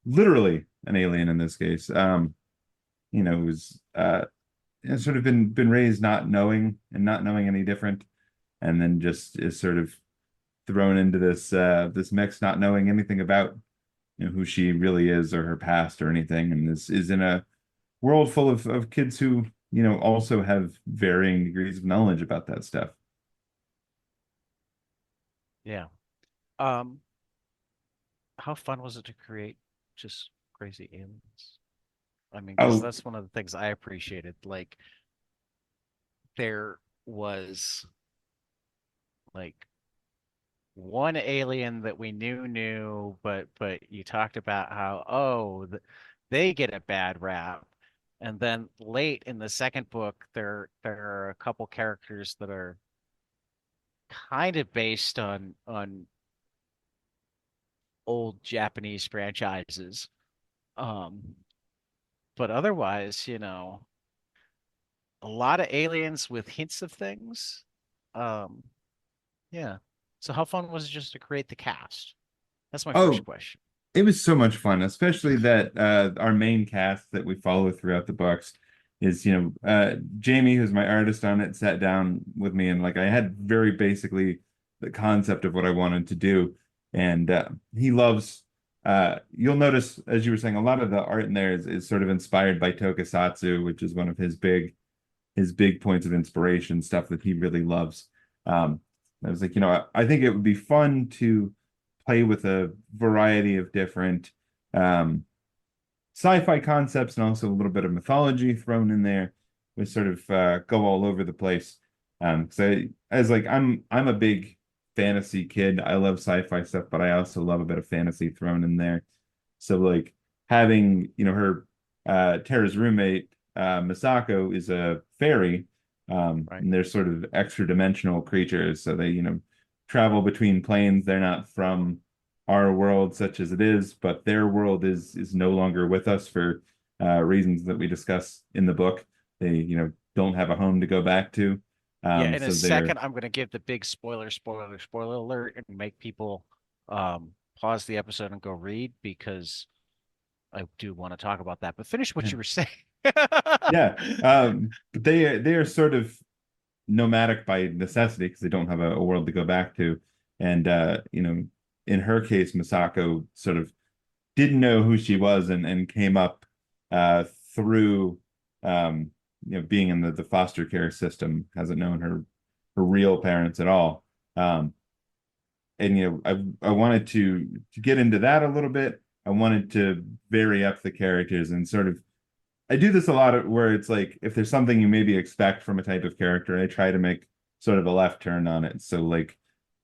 literally an alien in this case. Who's has sort of been raised not knowing and not knowing any different, and then just is sort of thrown into this mix, not knowing anything about who she really is or her past or anything, and this is in a world full of kids who also have varying degrees of knowledge about that stuff.
Yeah. Um, how fun was it to create just crazy aliens? I mean, because
Oh
that's one of the things I appreciated. Like, there was like one alien that we knew, but you talked about how, they get a bad rap. And then late in the second book, there are a couple characters that are kind of based on old Japanese franchises. Um, but otherwise, a lot of aliens with hints of things. Um, yeah. So how fun was it just to create the cast? That's my first
Oh,
question.
it was so much fun, especially that our main cast that we follow throughout the books is, Jamie, who's my artist on it, sat down with me and like I had very basically the concept of what I wanted to do. And he loves you'll notice, as you were saying, a lot of the art in there is sort of inspired by tokusatsu, which is one of his big points of inspiration, stuff that he really loves. Um, I was like, I think it would be fun to play with a variety of different um, sci-fi concepts and also a little bit of mythology thrown in there. We sort of go all over the place. Because as like I'm a big fantasy kid. I love sci-fi stuff, but I also love a bit of fantasy thrown in there. So like having, her Tara's roommate, Misako is a fairy.
Right.
And they're sort of extra dimensional creatures. So they, travel between planes. They're not from our world such as it is, but their world is no longer with us for reasons that we discuss in the book. They, don't have a home to go back to.
Yeah, in a
So they're
second, I'm going to give the big spoiler alert, and make people pause the episode and go read because I do want to talk about that. But finish what you were saying.
yeah. But they are sort of nomadic by necessity because they don't have a world to go back to. And in her case, Misako sort of didn't know who she was and came up through um, being in the foster care system, hasn't known her real parents at all. And I wanted to get into that a little bit. I wanted to vary up the characters and sort of I do this a lot where it's like if there's something you maybe expect from a type of character, I try to make sort of a left turn on it. So like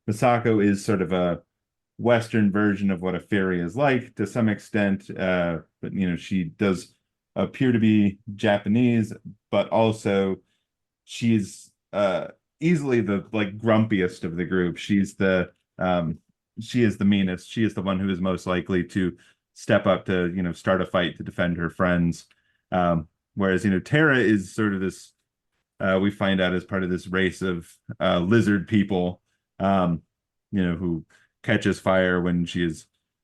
Misako is sort of a Western version of what a fairy is like to some extent. But she does appear to be Japanese, but also she's easily the like grumpiest of the group. She is the meanest. She is the one who is most likely to step up to, start a fight to defend her friends. Whereas, Tara is sort of this we find out as part of this race of lizard people, um, who catches fire when she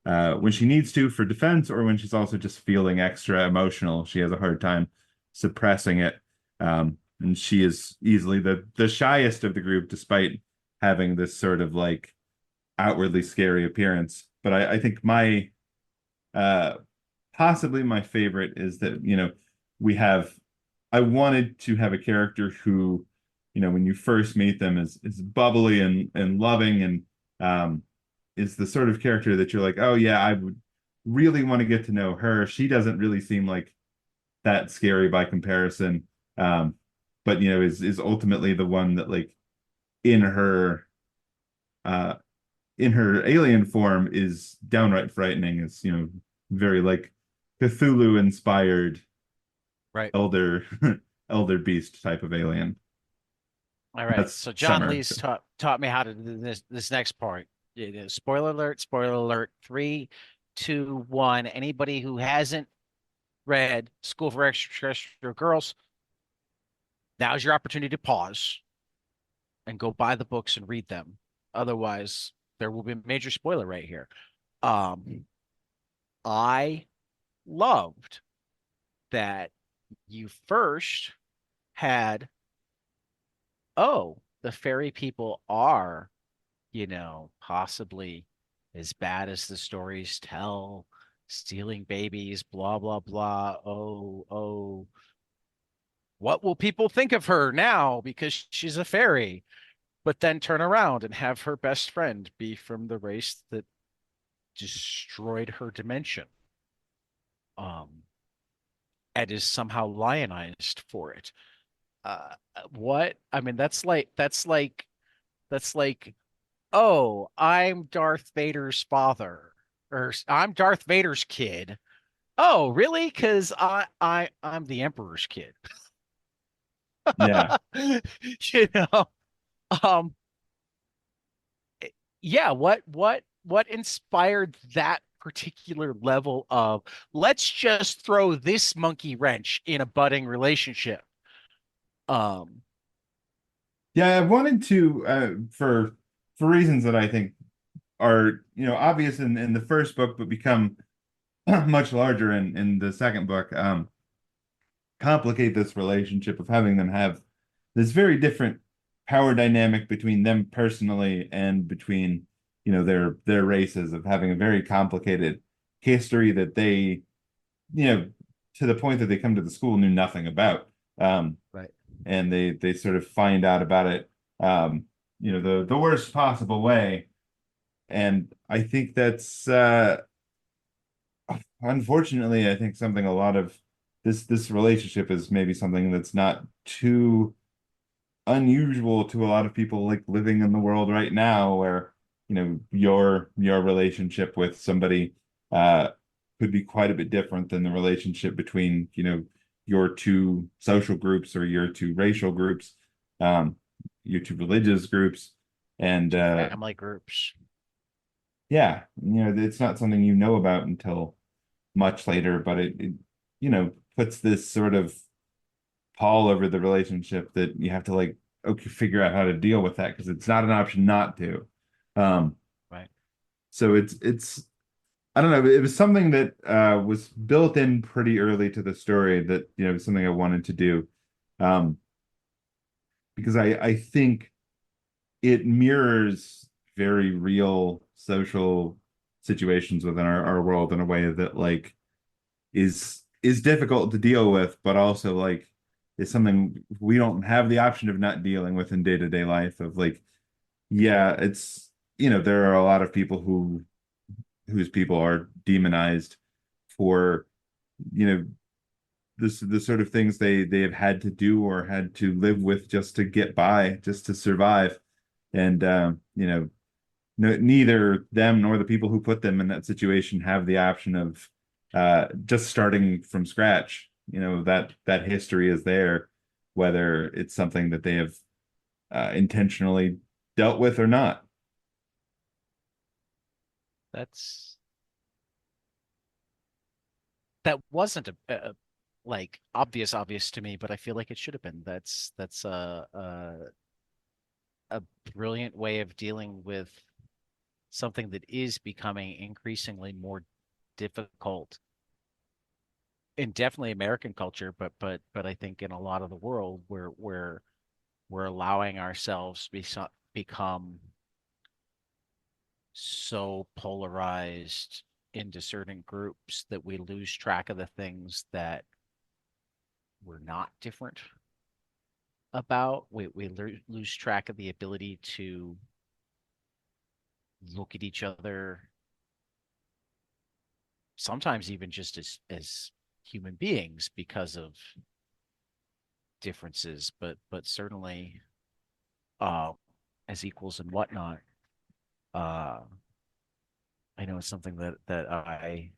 needs to for defense, or when she's also just feeling extra emotional. She has a hard time suppressing it. And she is easily the shyest of the group, despite having this sort of like outwardly scary appearance. But I think my uh possibly my favorite is that, we have I wanted to have a character who, when you first meet them is bubbly and loving and is the sort of character that you're like, oh yeah, I would really want to get to know her. She doesn't really seem like that scary by comparison. But is ultimately the one that like in her uh in her alien form is downright frightening. It's, very like Cthulhu inspired
Right.
elder elder beast type of alien.
All right.
That's
So John
Summer.
Lee's taught me how to do this next part. Spoiler alert, spoiler alert. Three, two, one. Anybody who hasn't read School for Extraterrestrial Girls, now's your opportunity to pause and go buy the books and read them. Otherwise, there will be a major spoiler right here. Um, I loved that you first had, oh, the fairy people are, possibly as bad as the stories tell, stealing babies, blah, blah, blah. Oh, oh, what will people think of her now because she's a fairy? But then turn around and have her best friend be from the race that destroyed her dimension. Um, and is somehow lionized for it. What? I mean, that's like, oh, I'm Darth Vader's father, or I'm Darth Vader's kid. Oh, really? Because I'm the Emperor's kid.
Yeah.
you know, um, yeah, what inspired that particular level of let's just throw this monkey wrench in a budding relationship? Um,
Yeah, I wanted to for reasons that I think are, obvious in the first book, but become much larger in the second book. Complicate this relationship of having them have this very different power dynamic between them personally and between, their races, of having a very complicated history that they, you know, to the point that they come to the school knew nothing about. Um,
right.
and they sort of find out about it, the worst possible way. And I think that's unfortunately, I think something a lot of this relationship is maybe something that's not too unusual to a lot of people like living in the world right now, where your relationship with somebody uh could be quite a bit different than the relationship between your two social groups or your two racial groups, um your two religious groups. And
Two family groups.
yeah, it's not something you know about until much later, but it puts this sort of pall over the relationship that you have to like, okay, figure out how to deal with that, because it's not an option not to. Um,
Right.
so it's I don't know, it was something that was built in pretty early to the story, that was something I wanted to do. Um, because I think it mirrors very real social situations within our world in a way that like is difficult to deal with, but also like is something we don't have the option of not dealing with in day-to-day life. Of like, yeah, it's there are a lot of people whose people are demonized for you know the sort of things they have had to do or had to live with just to get by, just to survive. And no, neither them nor the people who put them in that situation have the option of just starting from scratch. That history is there, whether it's something that they have intentionally dealt with or not.
That's that wasn't like obvious to me, but I feel like it should have been. That's a brilliant way of dealing with something that is becoming increasingly more difficult in definitely American culture, but I think in a lot of the world where we're allowing ourselves to become so polarized into certain groups that we lose track of the things that we're not different about. We lose track of the ability to look at each other, sometimes even just as human beings because of differences, but certainly uh, as equals and whatnot. Uh, I know it's something that I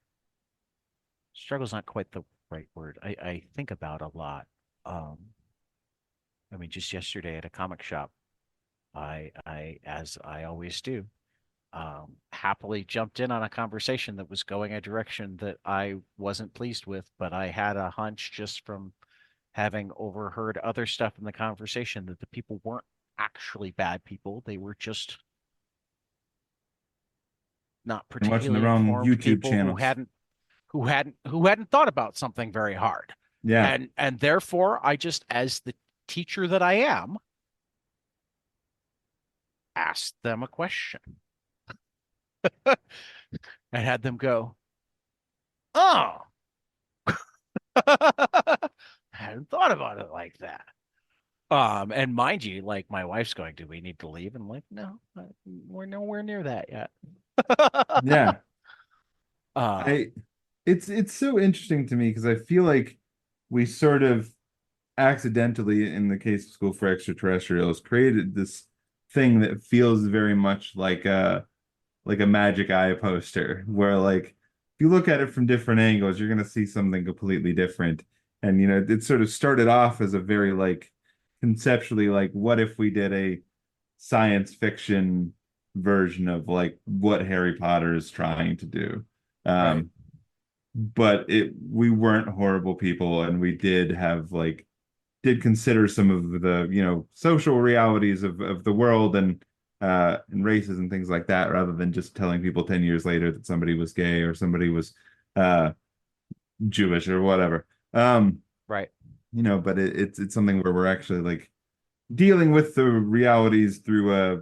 struggle's not quite the right word. I think about a lot. Um, I mean, just yesterday at a comic shop, I as I always do, happily jumped in on a conversation that was going a direction that I wasn't pleased with, but I had a hunch just from having overheard other stuff in the conversation that the people weren't actually bad people. They were just not
And watching the
particularly
wrong
informed
YouTube
people
channels.
who hadn't thought about something very hard.
Yeah.
And therefore I just, as the teacher that I am, asked them a question and had them go, "Oh, I hadn't thought about it like that." And mind you, like my wife's going, "Do we need to leave?" And I'm like, "No, we're nowhere near that yet."
Yeah.
um,
I it's so interesting to me, because I feel like we sort of accidentally, in the case of School for Extraterrestrials, created this thing that feels very much like a magic eye poster, where like if you look at it from different angles, you're gonna see something completely different. And it sort of started off as a very like conceptually like, what if we did a science fiction version of like what Harry Potter is trying to do.
Right.
Um, but we weren't horrible people, and we did have like did consider some of the, social realities of the world and races and things like that, rather than just telling people 10 years later that somebody was gay or somebody was uh Jewish or whatever. Um,
Right.
but it's something where we're actually like dealing with the realities through a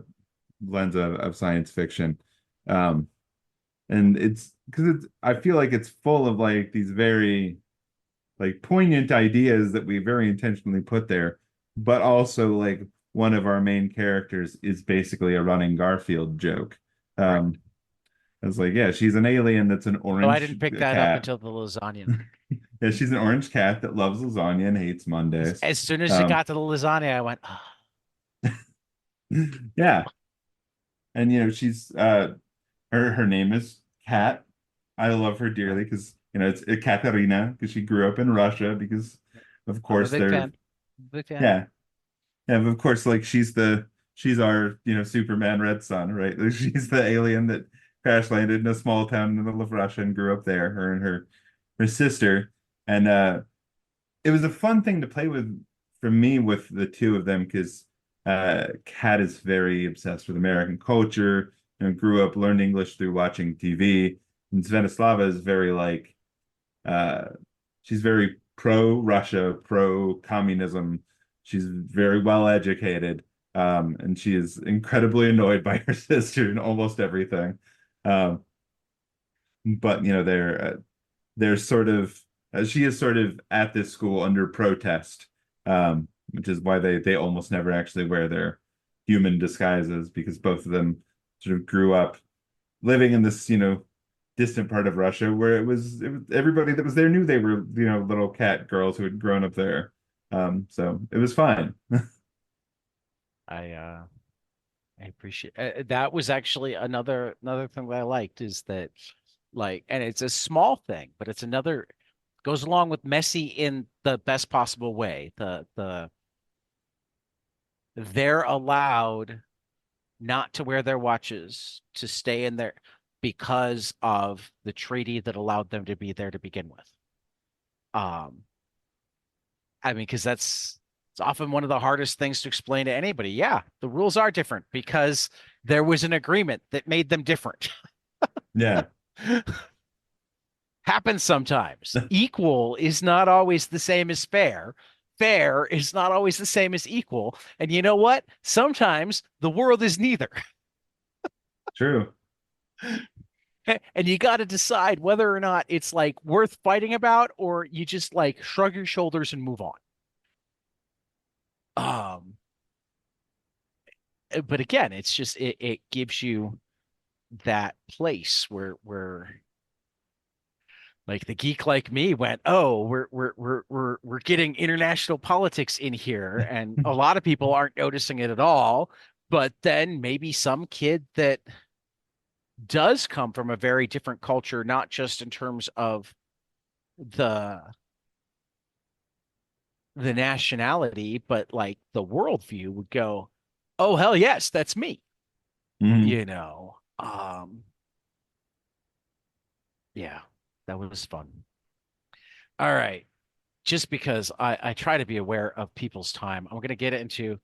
lens of science fiction. Um, and it's because I feel like it's full of like these very like poignant ideas that we very intentionally put there, but also like one of our main characters is basically a running Garfield joke.
Right.
Um, it's like, yeah, she's an alien that's an
So I
orange
didn't pick that up
cat.
until the lasagna.
Yeah, she's an orange cat that loves lasagna and hates
As,
Mondays.
as soon as it
Um,
got to the lasagna, I went, oh,
yeah, and she's her name is Kat. I love her
right.
dearly because it's Katerina because she grew up in Russia because of
I'm a
course
big
they're
fan. Big fan.
yeah. Yeah, but of course, like she's our, Superman Red Son, right? Like, she's the alien that crash landed in a small town in the middle of Russia and grew up there, her and her sister. And it was a fun thing to play with for me with the two of them because Kat is very obsessed with American culture and grew up, learned English through watching TV. And Svenislava is very like uh, she's very pro Russia, pro communism. She's very well educated, and she is incredibly annoyed by her sister in almost everything. Um, but they're sort of she is sort of at this school under protest, which is why they almost never actually wear their human disguises because both of them sort of grew up living in this, distant part of Russia where it was everybody that was there knew they were, little cat girls who had grown up there. So it was fine.
I uh I appreciate that was actually another thing that I liked is that like and it's a small thing, but it's another goes along with messy in the best possible way. The they're allowed not to wear their watches to stay in there because of the treaty that allowed them to be there to begin with. Um, I mean, because it's often one of the hardest things to explain to anybody. Yeah, the rules are different because there was an agreement that made them different.
Yeah,
Happens sometimes. Equal is not always the same as fair. Fair is not always the same as equal. And you know what? Sometimes the world is neither.
true.
And you got to decide whether or not it's like worth fighting about or you just like shrug your shoulders and move on. Um, but again, it's just it gives you that place where like the geek like me went, oh, we're getting international politics in here, and a lot of people aren't noticing it at all. But then maybe some kid that does come from a very different culture, not just in terms of the the nationality, but like the worldview would go, oh hell yes, that's me.
Mhm.
You know. Yeah, that was fun. All right. Just because I try to be aware of people's time, I'm gonna get into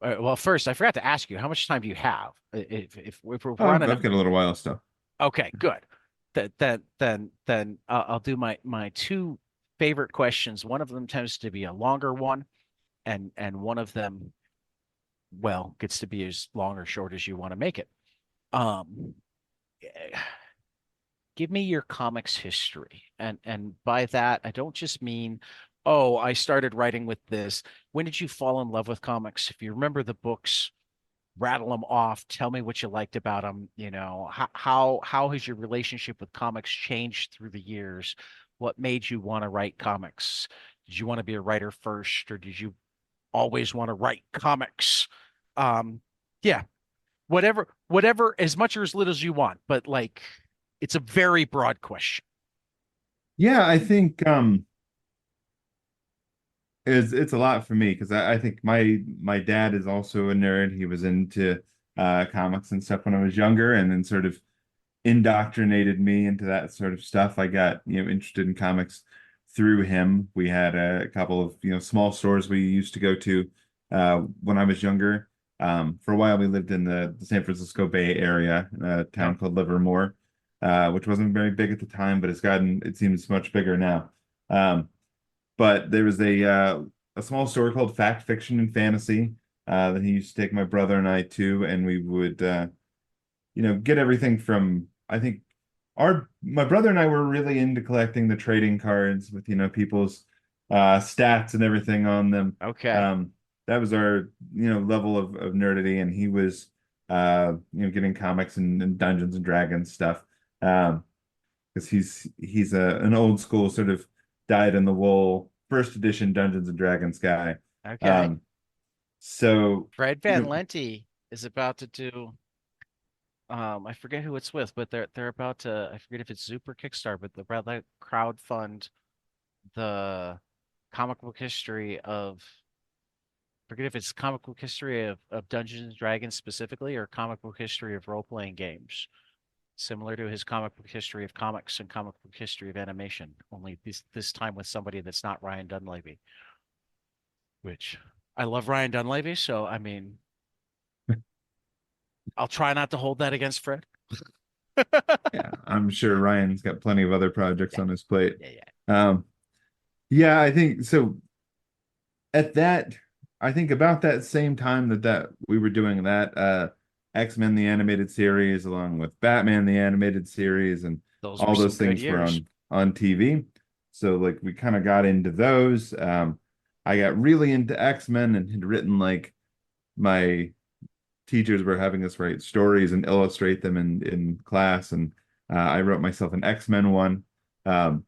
well, first, I forgot to ask you, how much time do you have? If we're
Oh,
running
I've got a little while still.
okay, good. Then I'll do my two favorite questions. One of them tends to be a longer one, and one of them, well, gets to be as long or short as you want to make it. Um, give me your comics history, and by that I don't just mean, oh, I started writing with this. When did you fall in love with comics? If you remember the books, rattle them off. Tell me what you liked about them. You know, how has your relationship with comics changed through the years? What made you want to write comics? Did you want to be a writer first, or did you always want to write comics? Um, yeah, whatever, as much or as little as you want, but like, it's a very broad question.
Yeah, I think it's a lot for me because I think my dad is also a nerd. He was into comics and stuff when I was younger, and then sort of indoctrinated me into that sort of stuff. I got, interested in comics through him. We had a couple of, small stores we used to go to when I was younger. For a while, we lived in the San Francisco Bay Area, a
Yep.
town called Livermore, which wasn't very big at the time, but it seems much bigger now. Um, but there was a small store called Fact, Fiction, and Fantasy that he used to take my brother and I to, and we would get everything from, I think our my brother and I were really into collecting the trading cards with, people's stats and everything on them.
Okay.
Um, that was our, level of nerdity, and he was getting comics and Dungeons and Dragons stuff. Because he's an old school sort of dyed in the wool first edition Dungeons and Dragons guy.
Okay.
Um, so
Fred
you
Van
know,
Lente is about to do I forget who it's with, but they're about to, I forget if it's Zoop or Kickstarter, but they're about to crowdfund the comic book history of, forget if it's comic book history of Dungeons and Dragons specifically, or comic book history of role-playing games, similar to his comic book history of comics and comic book history of animation, only this time with somebody that's not Ryan Dunleavy, which I love Ryan Dunleavy, so I mean, I'll try not to hold that against Fred.
yeah, I'm sure Ryan's got plenty of other projects
Yeah,
on his plate.
yeah, yeah.
Um, yeah, I think so. At that, I think about that same time that we were doing that, X-Men the animated series, along with Batman the animated series, and
Those were
all
some
those
good
things were
years.
on TV. So like we kind of got into those. I got really into X-Men and had written like my teachers were having us write stories and illustrate them in class, and I wrote myself an X-Men one. Um,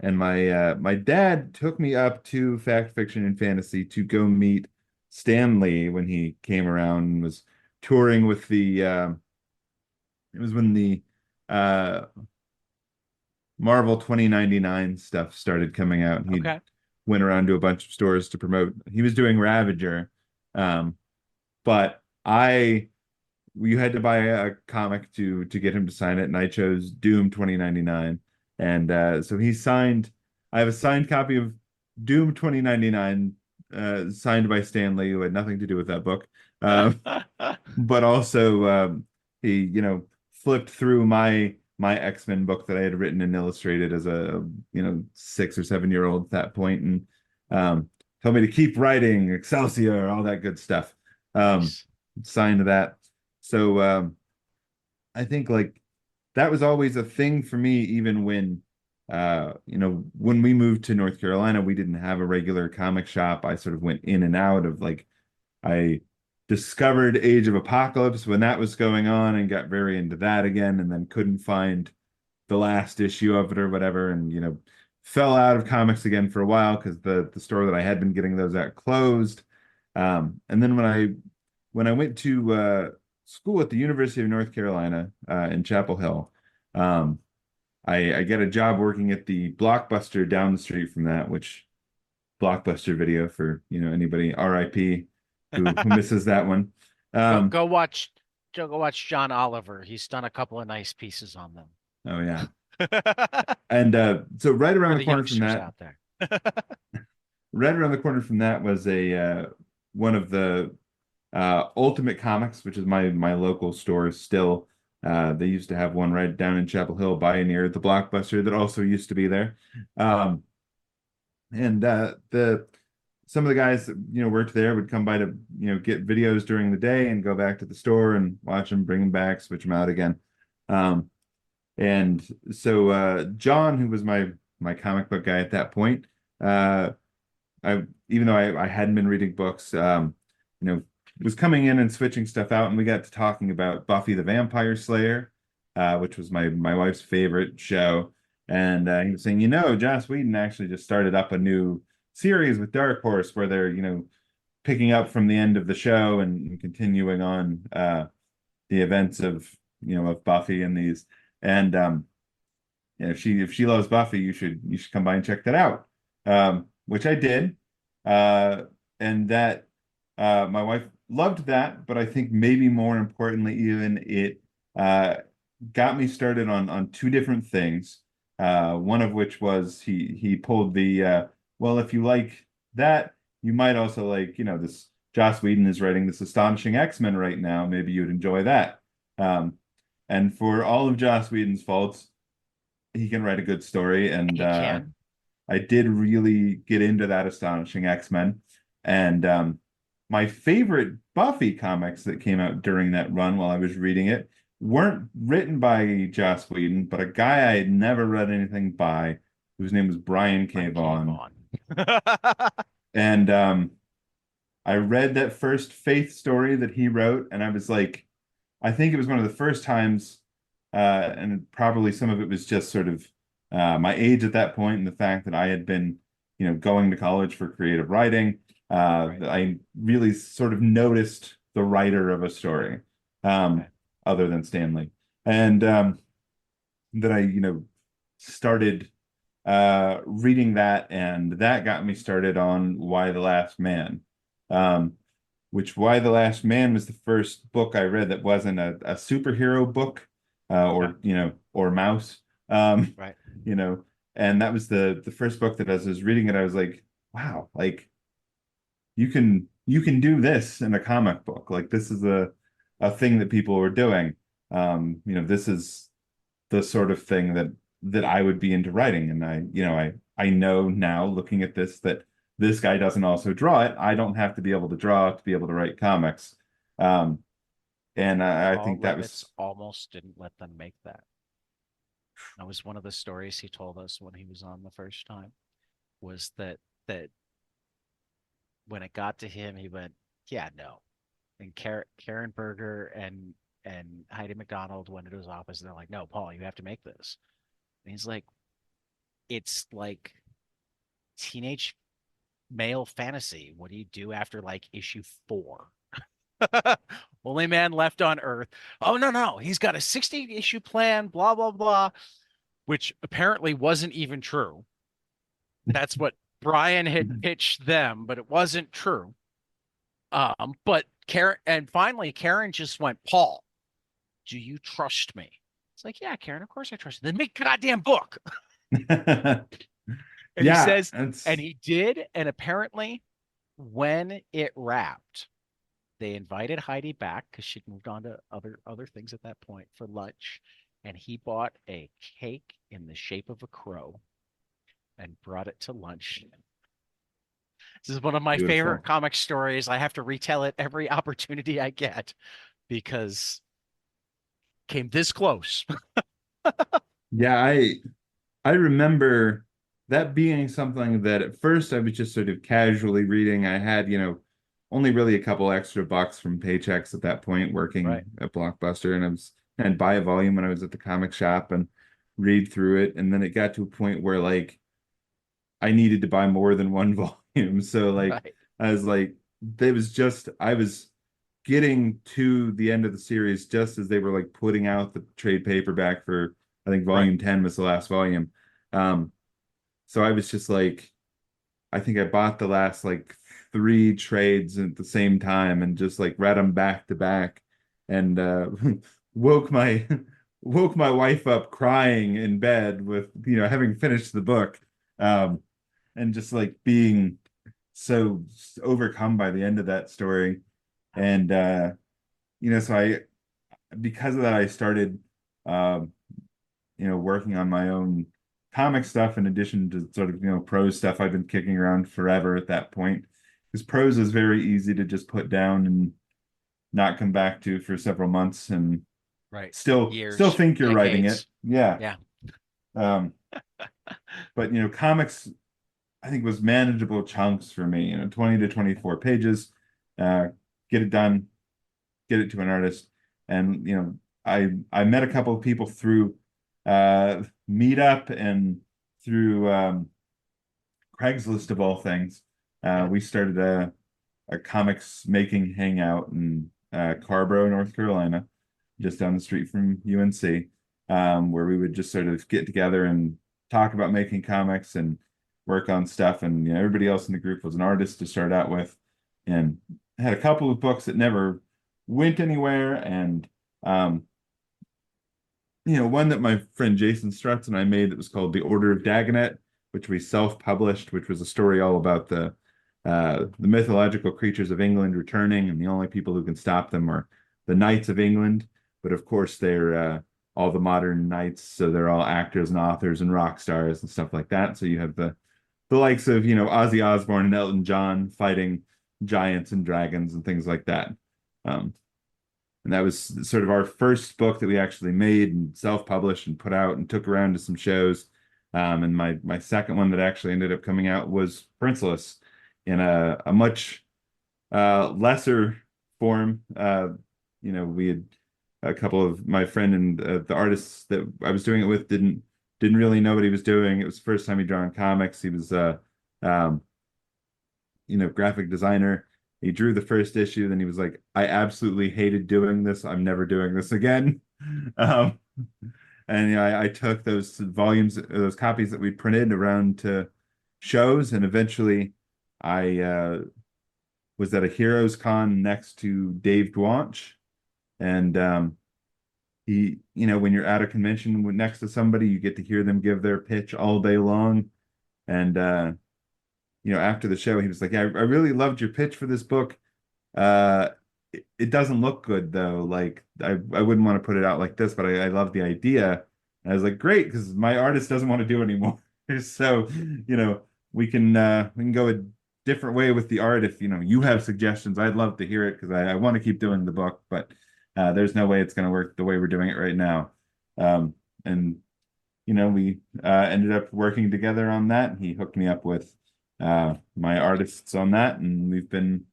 and my dad took me up to Fact, Fiction, and Fantasy to go meet Stan Lee when he came around and was touring with the. It was when the uh, Marvel 2099 stuff started coming out. He
Okay.
went around to a bunch of stores to promote. He was doing Ravager, um, but I you had to buy a comic to get him to sign it, and I chose Doom 2099. And so he signed, I have a signed copy of Doom 2099, signed by Stan Lee, who had nothing to do with that book. But also he, flipped through my X-Men book that I had written and illustrated as a, 6 or 7 year old at that point, and told me to keep writing, Excelsior, all that good stuff. Um,
Nice.
signed that. So I think like that was always a thing for me, even when when we moved to North Carolina, we didn't have a regular comic shop. I sort of went in and out of like I discovered Age of Apocalypse when that was going on and got very into that again, and then couldn't find the last issue of it or whatever, and fell out of comics again for a while because the store that I had been getting those at closed. And then when I went to school at the University of North Carolina in Chapel Hill, um, I get a job working at the Blockbuster down the street from that, which Blockbuster Video for anybody RIP who misses that one.
Go
Um,
go watch go watch John Oliver. He's done a couple of nice pieces on them.
oh yeah, and so
For the youngsters out there.
right around the corner from that was a one of the Ultimate Comics, which is my local store still. They used to have one right down in Chapel Hill by near the Blockbuster that also used to be there. And the some of the guys that worked there would come by to get videos during the day and go back to the store and watch them, bring them back, switch them out again. Um, and so John, who was my comic book guy at that point, uh, I even though I hadn't been reading books, you know, was coming in and switching stuff out, and we got to talking about Buffy the Vampire Slayer, which was my wife's favorite show. And he was saying, Joss Whedon actually just started up a new series with Dark Horse where they're, picking up from the end of the show and continuing on the events of Buffy and these. And if she loves Buffy, you should come by and check that out. Which I did. And that my wife loved that, but I think maybe more importantly, even it uh, got me started on two different things. One of which was he pulled the well, if you like that, you might also like, this Joss Whedon is writing this astonishing X-Men right now. Maybe you'd enjoy that. Um, and for all of Joss Whedon's faults, he can write a good story, and
He can.
I did really get into that astonishing X-Men. And my favorite Buffy comics that came out during that run while I was reading it weren't written by Joss Whedon, but a guy I had never read anything by, whose name was Brian K.
Brian K.
Vaughan.
Vaughan.
And I read that first Faith story that he wrote, and I was like, I think it was one of the first times, and probably some of it was just sort of my age at that point and the fact that I had been, going to college for creative writing.
Right.
I really sort of noticed the writer of a story,
Okay.
other than Stanley, and that I, started reading that, and that got me started on Why the Last Man. Um, which Why the Last Man was the first book I read that wasn't a superhero book,
Okay.
or mouse. Um,
Right.
you know, and that was the first book that as I was reading it, I was like, wow, like you can do this in a comic book. Like this is a thing that people were doing. This is the sort of thing that I would be into writing. And I know now looking at this that this guy doesn't also draw it. I don't have to be able to draw to be able to write comics. Um, and I
Paul
think that
Levitz
was
almost didn't let them make that. That was one of the stories he told us when he was on the first time, was that when it got to him, he went, "Yeah, no." And Karen Berger and Heidi McDonald went into his office and they're like, "No, Paul, you have to make this." And he's like, "It's like teenage male fantasy. What do you do after like issue 4?" Only man left on Earth. Oh no, no, he's got a 60 issue plan, blah blah blah, which apparently wasn't even true. That's what Brian had pitched them, but it wasn't true. But Karen, and finally Karen just went, "Paul, do you trust me?" It's like, "Yeah, Karen, of course I trust you. Then make a goddamn book." And he
yeah,
says, and
it's
he did. And apparently, when it wrapped, they invited Heidi back because she'd moved on to other things at that point for lunch. And he bought a cake in the shape of a crow and brought it to lunch. This is one of my favorite
beautiful.
comic stories. I have to retell it every opportunity I get because came this close.
Yeah, I remember that being something that at first I was just sort of casually reading. I had, only really a couple extra bucks from paychecks at that point working
Right.
at Blockbuster, and I'd buy a volume when I was at the comic shop and read through it. And then it got to a point where like I needed to buy more than one volume. So like
Right.
I was like, there was just I was getting to the end of the series just as they were like putting out the trade paperback for I think
Right.
volume 10 was the last volume. Um, so I was just like, I think I bought the last like three trades at the same time and just like read them back to back and woke my woke my wife up crying in bed with having finished the book um and just like being so overcome by the end of that story and so I because of that I started um working on my own comic stuff in addition to sort of, prose stuff I've been kicking around forever at that point. Because prose is very easy to just put down and not come back to for several months and
Right.
still
Years,
think you're writing it.
decades.
Yeah.
Yeah.
Um, but comics I think was manageable chunks for me, 20 to 24 pages, uh, get it done, get it to an artist. And, I met a couple of people through Meetup and through Craigslist of all things.
Yeah.
We started a comics making hangout in Carborough, North Carolina, just down the street from UNC, where we would just sort of get together and talk about making comics and work on stuff. And everybody else in the group was an artist to start out with, and had a couple of books that never went anywhere, and um, one that my friend Jason Strutz and I made that was called The Order of Dagonet, which we self-published, which was a story all about the mythological creatures of England returning, and the only people who can stop them are the knights of England. But of course, they're all the modern knights, so they're all actors and authors and rock stars and stuff like that. So you have the likes of, Ozzy Osbourne and Elton John fighting giants and dragons and things like that. Um, and that was sort of our first book that we actually made and self-published and put out and took around to some shows. And my second one that actually ended up coming out was Princeless in a much lesser form. We had a couple of my friend and the artists that I was doing it with didn't really know what he was doing. It was the first time he'd drawn comics. He was um, graphic designer. He drew the first issue, then he was like, I absolutely hated doing this. I'm never doing this again. Um, and I took those volumes, those copies that we printed around to shows, and eventually I was at a Heroes Con next to Dave Dwanch. And when you're at a convention next to somebody, you get to hear them give their pitch all day long. And after the show, he was like, "Yeah, I really loved your pitch for this book. It doesn't look good though. Like I wouldn't want to put it out like this, but I love the idea." And I was like, "Great," because my artist doesn't want to do it anymore. So, we can go a different way with the art. If you have suggestions, I'd love to hear it because I want to keep doing the book, but there's no way it's going to work the way we're doing it right now. And we ended up working together on that. He hooked me up with my artists on that, and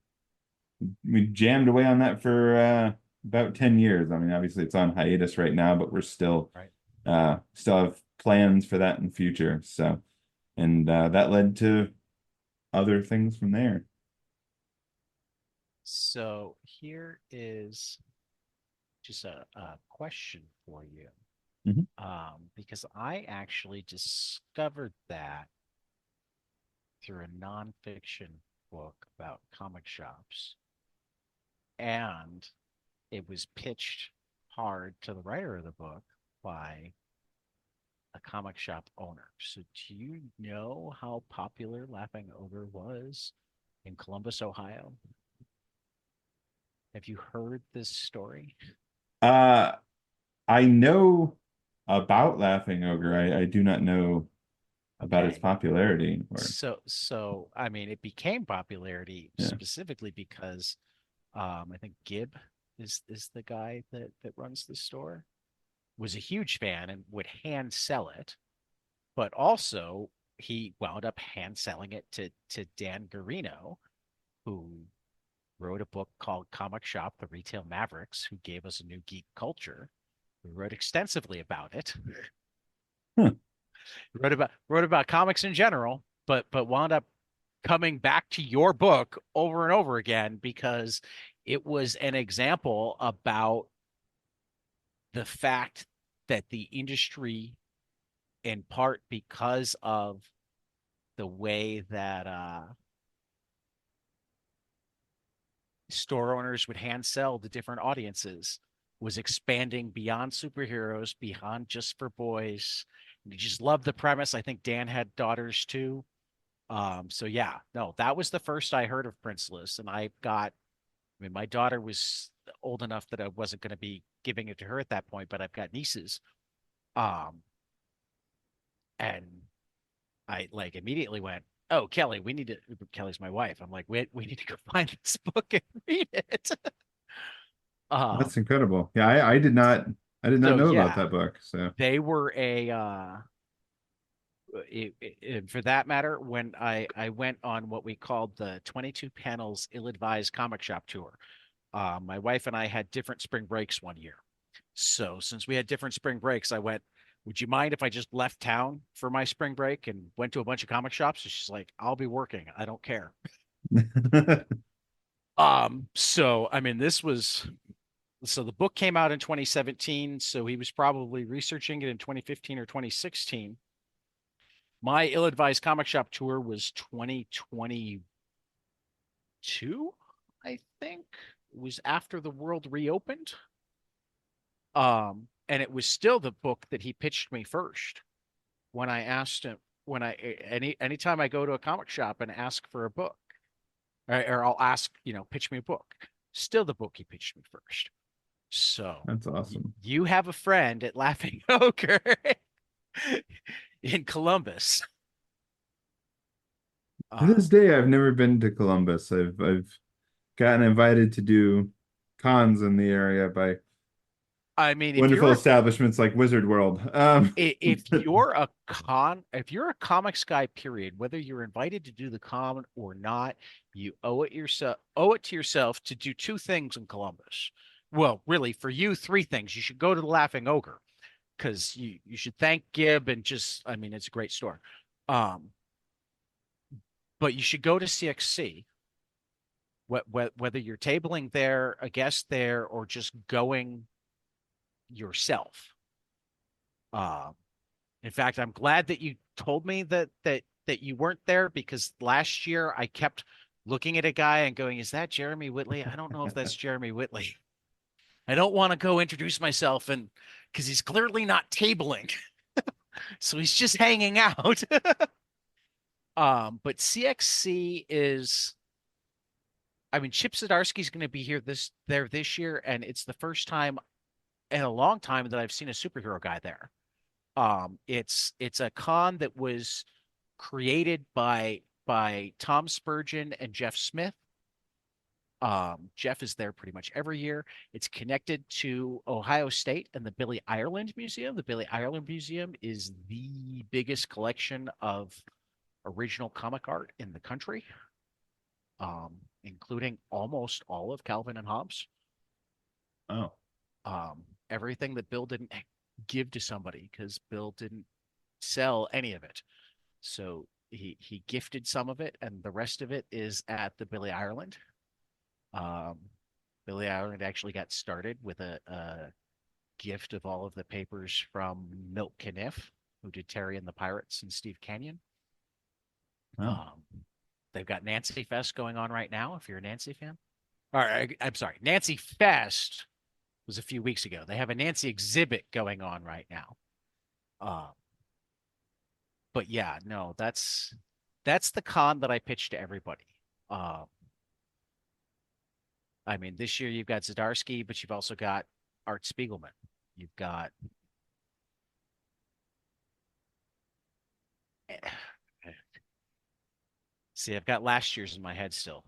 we jammed away on that for about 10 years. I mean, obviously it's on hiatus right now, but we're
Right.
still have plans for that in the future. So, and that led to other things from there.
So here is just a question for you.
Mhm.
Because I actually discovered that through a nonfiction book about comic shops. And it was pitched hard to the writer of the book by a comic shop owner. So do you know how popular Laughing Ogre was in Columbus, Ohio? Have you heard this story?
Uh, I know about Laughing Ogre. I do not know about its
Okay.
popularity or
So I mean, it became popularity
yeah.
specifically because I think Gibb is the guy that runs the store, was a huge fan and would hand sell it, but also he wound up hand selling it to Dan Garino, who wrote a book called Comic Shop: The Retail Mavericks, who gave us a new geek culture. We wrote extensively about it.
Huh.
Wrote about comics in general, but wound up coming back to your book over and over again because it was an example about the fact that the industry, in part because of the way that store owners would hand sell to different audiences, was expanding beyond superheroes, beyond just for boys. And you just love the premise. I think Dan had daughters too. So yeah, no, that was the first I heard of Princeless, and I mean, my daughter was old enough that I wasn't going to be giving it to her at that point, but I've got nieces. Um, and I like immediately went, "Oh, Kelly, we need to." Kelly's my wife. I'm like, we need to go find this book and read it."
That's
um,
incredible. Yeah, I did not
so
know about
yeah,
that book. So
they were for that matter, when I went on what we called the 22 panels ill-advised comic shop tour, my wife and I had different spring breaks one year. So since we had different spring breaks, I went, "Would you mind if I just left town for my spring break and went to a bunch of comic shops?" And she's like, "I'll be working. I don't care." So I mean, so the book came out in 2017, so he was probably researching it in 2015 or 2016. My ill-advised comic shop tour was 2022, I think it was after the world reopened. And it was still the book that he pitched me first when I asked him when I anytime I go to a comic shop and ask for a book, or I'll ask, pitch me a book. Still the book he pitched me first. So
That's awesome.
you have a friend at Laughing Ogre in Columbus.
To this
Um,
day, I've never been to Columbus. I've gotten invited to do cons in the area by
I mean,
wonderful establishments like Wizard World.
if you're a comics guy, period, whether you're invited to do the con or not, you owe it to yourself to do two things in Columbus. Well, really, for you, three things. You should go to the Laughing Ogre because you should thank Gibb and just, I mean, it's a great store. Um, but you should go to CXC, whether you're tabling there, a guest there, or just going yourself. Um, In fact, I'm glad that you told me that you weren't there, because last year I kept looking at a guy and going, "Is that Jeremy Whitley? I don't know if that's Jeremy Whitley. I don't want to go introduce myself, and because he's clearly not tabling, so he's just hanging out." But CXC is, I mean, Chip Zdarsky's going to be there this year, and it's the first time in a long time that I've seen a superhero guy there. It's a con that was created by Tom Spurgeon and Jeff Smith. Jeff is there pretty much every year. It's connected to Ohio State and the Billy Ireland Museum. The Billy Ireland Museum is the biggest collection of original comic art in the country, including almost all of Calvin and Hobbes.
Oh,
Everything that Bill didn't give to somebody because Bill didn't sell any of it. So he gifted some of it, and the rest of it is at the Billy Ireland. Um, Billy Ireland actually got started with a gift of all of the papers from Milt Caniff, who did Terry and the Pirates and Steve Canyon.
wow.
Um, they've got Nancy Fest going on right now, if you're a Nancy fan. Or I'm sorry, Nancy Fest was a few weeks ago. They have a Nancy exhibit going on right now. Um, but yeah, no, that's the con that I pitch to everybody. Um, I mean, this year you've got Zdarsky, but you've also got Art Spiegelman. You've got see, I've got last year's in my head still.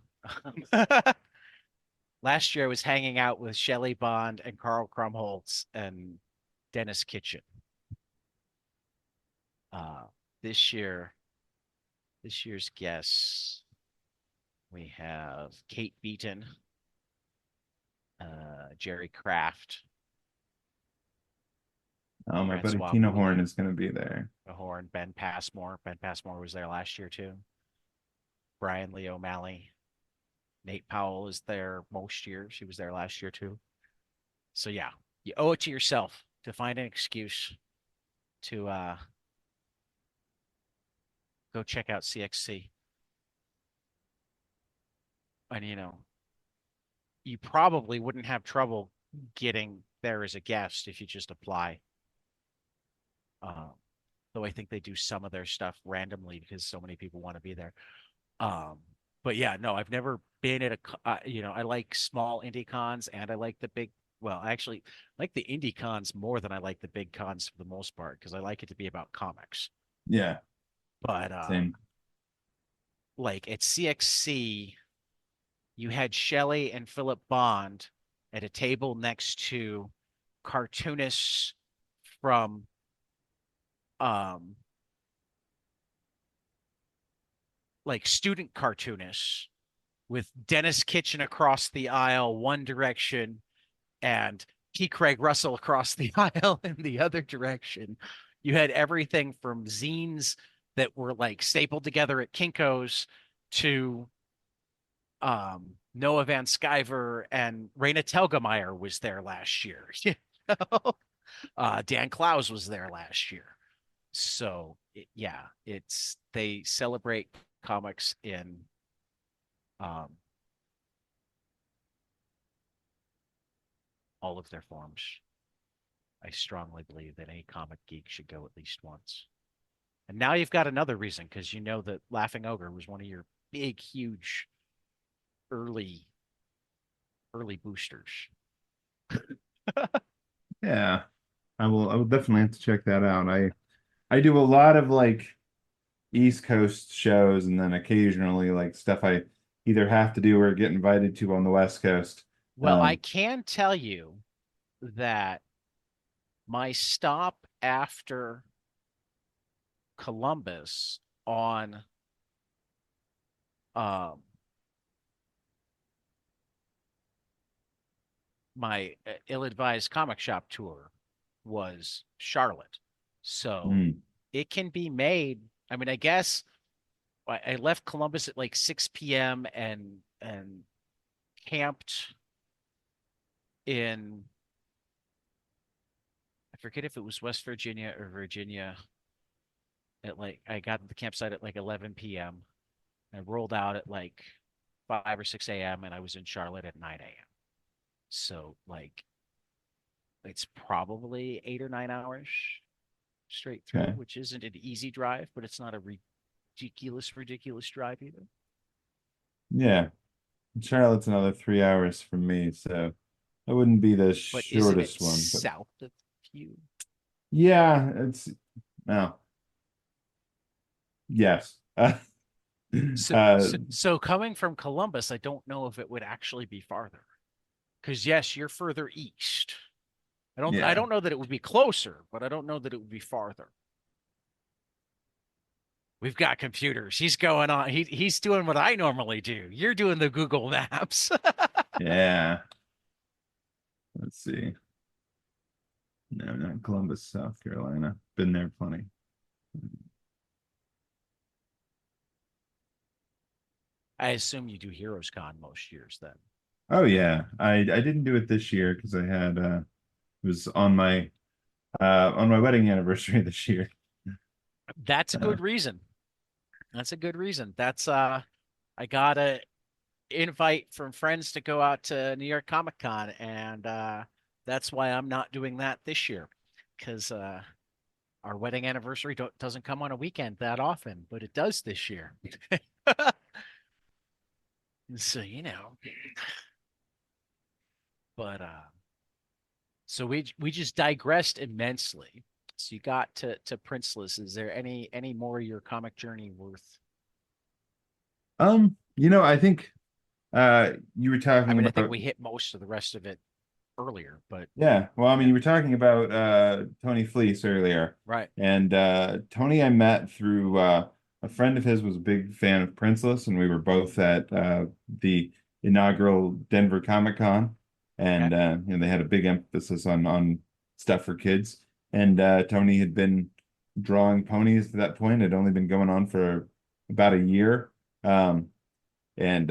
Last year I was hanging out with Shelley Bond and Carl Krumholtz and Dennis Kitchen. Uh, this year, this year's guests, we have Kate Beaton, Jerry Kraft,
Oh, my buddy
Francois
Tina Horn
Mouly,
is going to be there.
Horn, Ben Passmore. Ben Passmore was there last year too. Brian Lee O'Malley. Nate Powell is there most years. He was there last year too. So yeah, you owe it to yourself to find an excuse to go check out CXC. And you probably wouldn't have trouble getting there as a guest if you just apply. Um, though I think they do some of their stuff randomly because so many people want to be there. Um, but yeah, no, I've never been at I like small indie cons, and I like the big, well, I actually like the indie cons more than I like the big cons for the most part, because I like it to be about comics.
Yeah,
But
same.
like at CXC, you had Shelley and Philip Bond at a table next to cartoonists from um like student cartoonists, with Dennis Kitchen across the aisle one direction and P. Craig Russell across the aisle in the other direction. You had everything from zines that were like stapled together at Kinko's to Noah Van Sciver, and Raina Telgemeier was there last year. Dan Klaus was there last year. So yeah, it's they celebrate comics in um, all of their forms. I strongly believe that any comic geek should go at least once. And now you've got another reason because you know that Laughing Ogre was one of your big, huge early early boosters.
Yeah, I will definitely have to check that out. I do a lot of like East Coast shows and then occasionally like stuff I either have to do or get invited to on the West Coast.
Well, I
Um,
can tell you that my stop after Columbus on um, my ill-advised comic shop tour was Charlotte. So
mm,
it can be made. I mean, I guess I left Columbus at like 6 p.m. and camped in I forget if it was West Virginia or Virginia at like I got to the campsite at like 11 p.m. I rolled out at like 5 or 6 a.m. and I was in Charlotte at 9 a.m. So like it's probably 8 or 9 hours straight through,
okay.
which isn't an easy drive, but it's not a ridiculous drive either.
Yeah. Charlotte's another 3 hours from me, so that wouldn't be the
But isn't it
shortest one, but
south of you?
yeah, it's well, yes.
So,
Uh,
so coming from Columbus, I don't know if it would actually be farther. Because yes, you're further east. I
yeah.
don't know that it would be closer, but I don't know that it would be farther. We've got computers. He's going on. He's doing what I normally do. You're doing the Google Maps.
Yeah. Let's see. No, not Columbus, South Carolina. Been there plenty.
I assume you do Heroes Con most years then.
Oh yeah. I didn't do it this year because I had it was on my wedding anniversary this year.
That's a
Uh,
good reason. That's a good reason. That's I got a invite from friends to go out to New York Comic Con, and that's why I'm not doing that this year, because our wedding anniversary doesn't come on a weekend that often, but it does this year. So but so we just digressed immensely. So you got to Princeless. Is there any more of your comic journey worth?
I think you were
I
talking
mean, I think
about
we hit most of the rest of it earlier, but
yeah, well, I mean,
yeah,
you were talking about Tony Fleece earlier.
right.
And Tony I met through a friend of his was a big fan of Princeless, and we were both at the inaugural Denver Comic Con.
Okay.
And they had a big emphasis on stuff for kids. And Tony had been drawing ponies to that point. It had only been going on for about a year. Um, and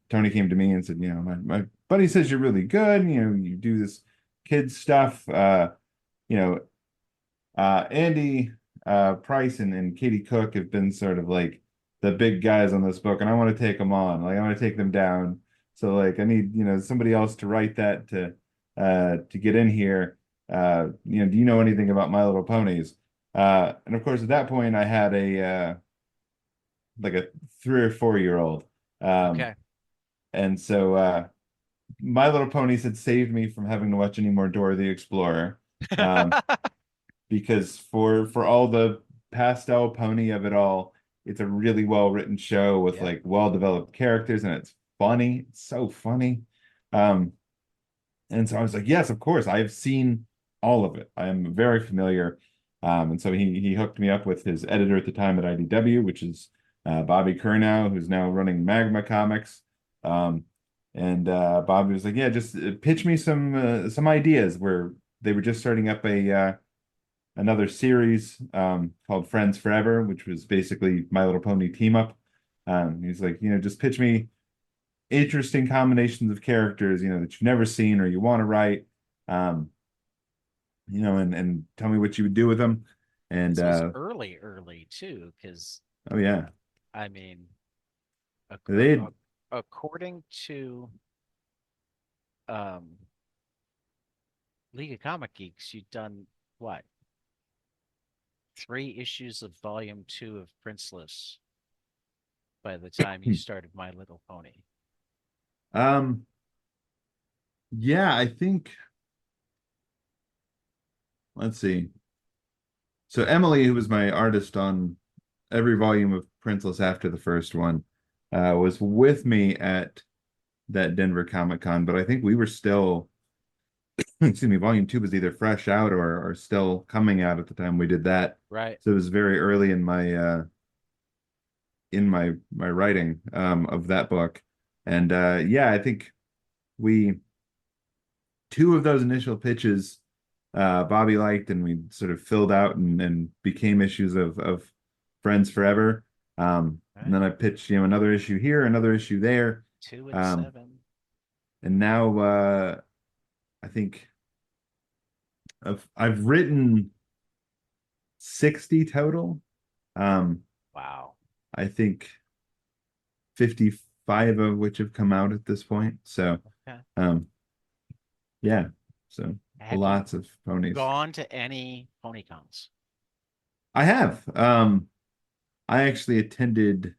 Tony came to me and said, my buddy says you're really good. You do this kids stuff. You know, Andy Price and Katie Cook have been sort of like the big guys on this book, and I want to take them on. Like I want to take them down. So like I need, somebody else to write that to get in here. Do you know anything about My Little Ponies? And of course, at that point, I had a like a 3 or 4 year old. Um,
Okay.
and so My Little Ponies had saved me from having to watch any more Dora the Explorer. Um, because for all the pastel pony of it all, it's a really well written show with
Yeah.
like well developed characters and it's funny. It's so funny. Um, and so I was like, yes, of course, I've seen all of it. I am very familiar. And so he hooked me up with his editor at the time at IDW, which is Bobby Curnow, who's now running Magma Comics. Um, and Bobby was like, yeah, just pitch me some ideas. Where they were just starting up another series called Friends Forever, which was basically My Little Pony team up. He's like, just pitch me interesting combinations of characters, that you've never seen or you want to write, um, and tell me what you would do with them. And
This was early too, because
oh yeah,
I mean, ac-
they
ac- according to um League of Comic Geeks, you've done what? 3 issues of Volume 2 of Princeless by the time you started My Little Pony.
Um, yeah, I think let's see. So Emily, who was my artist on every volume of Princeless after the first one, was with me at that Denver Comic Con, but I think we were still, excuse me, volume two was either fresh out or still coming out at the time we did that.
Right.
So it was very early in my writing of that book. And yeah, I think we two of those initial pitches Bobby liked, and we sort of filled out and became issues of Friends Forever. And
Right.
then I pitched, another issue here, another issue there.
Two and
Um,
seven.
and now I think I've written 60 total. Um,
Wow.
I think 55 of which have come out at this point. So
Okay.
um, yeah, so
Have you
lots of ponies.
gone to any pony cons?
I have. I actually attended,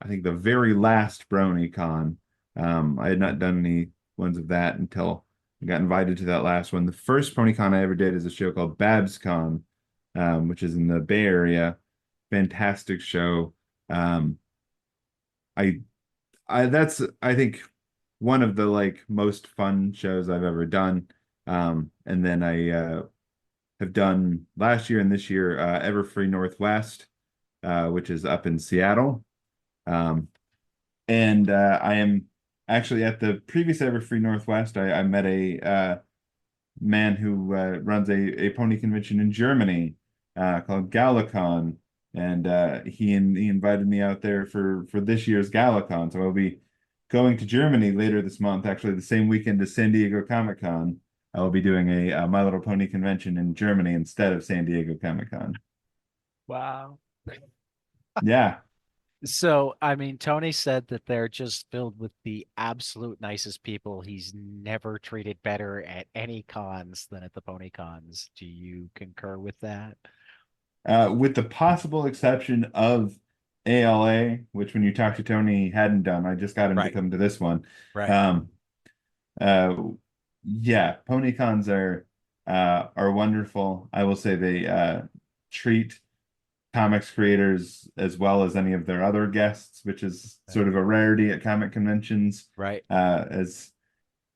I think, the very last BronyCon. I had not done any ones of that until I got invited to that last one. The first PonyCon I ever did is a show called BabsCon, which is in the Bay Area. Fantastic show. Um, I, that's I think one of the like most fun shows I've ever done. And then I have done last year and this year Everfree Northwest, which is up in Seattle. Um, and I am actually at the previous Everfree Northwest. I met a man who runs a pony convention in Germany called Galacon, and he invited me out there for this year's Galacon. So I'll be going to Germany later this month, actually the same weekend as San Diego Comic Con. I will be doing a My Little Pony convention in Germany instead of San Diego Comic Con.
Wow.
Yeah.
So, I mean, Tony said that they're just filled with the absolute nicest people. He's never treated better at any cons than at the pony cons. Do you concur with that?
With the possible exception of ALA, which when you talk to Tony, he hadn't done. I just got him to
Right.
come to this one.
Right.
Um, uh, yeah, pony cons are wonderful. I will say they treat comics creators as well as any of their other guests, which is
Right.
sort of a rarity at comic conventions,
Right.
as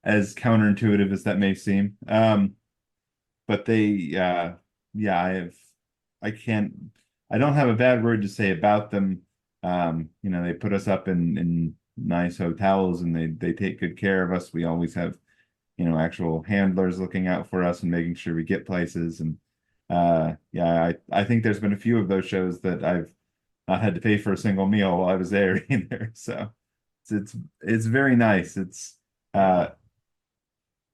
counterintuitive as that may seem. But they yeah, I can't I don't have a bad word to say about them. They put us up in nice hotels, and they take good care of us. We always have, actual handlers looking out for us and making sure we get places. And yeah, I think there's been a few of those shows that I've not had to pay for a single meal while I was there either. So it's very nice. It's uh
Wow.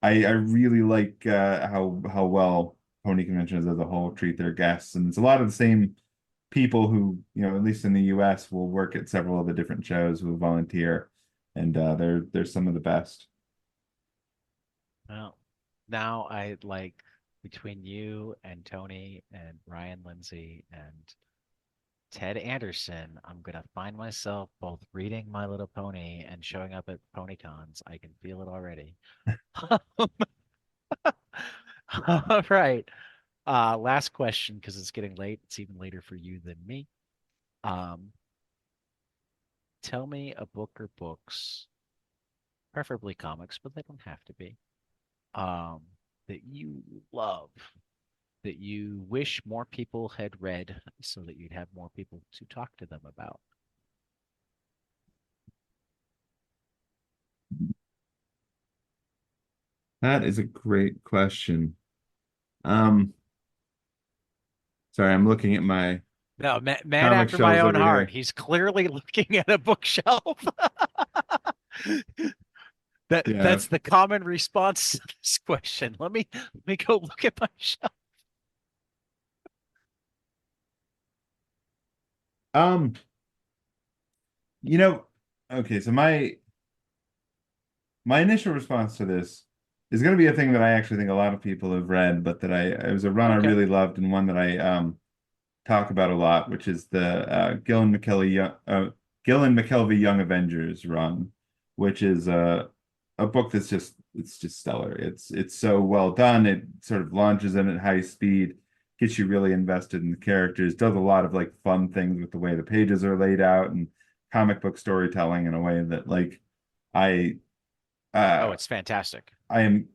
I really like how well pony conventions as a whole treat their guests, and it's a lot of the same people who, at least in the US, will work at several of the different shows, who volunteer, and they're some of the best.
Well, now I like between you and Tony and Ryan Lindsay and Ted Anderson, I'm gonna find myself both reading My Little Pony and showing up at pony cons. I can feel it already. All right. Last question because it's getting late. It's even later for you than me. Um, tell me a book or books, preferably comics, but they don't have to be, um, that you love, that you wish more people had read so that you'd have more people to talk to them about.
That is a great question. Um, Sorry, I'm looking at my
No, man
comic
after my
shelves
own
over
heart.
here.
He's clearly looking at a bookshelf.
Yeah.
That's the common response to this question. Let me go look at my shelf.
Um, you know, okay, so my initial response to this is going to be a thing that I actually think a lot of people have read, but that it was a run I
Okay.
really loved and one that I talk about a lot, which is the Gillen McKelvey Young Avengers run, which is a book that's just stellar. It's so well done. It sort of launches in at high speed, gets you really invested in the characters, does a lot of like fun things with the way the pages are laid out and comic book storytelling in a way that like I
Oh,
uh
it's fantastic.
I'm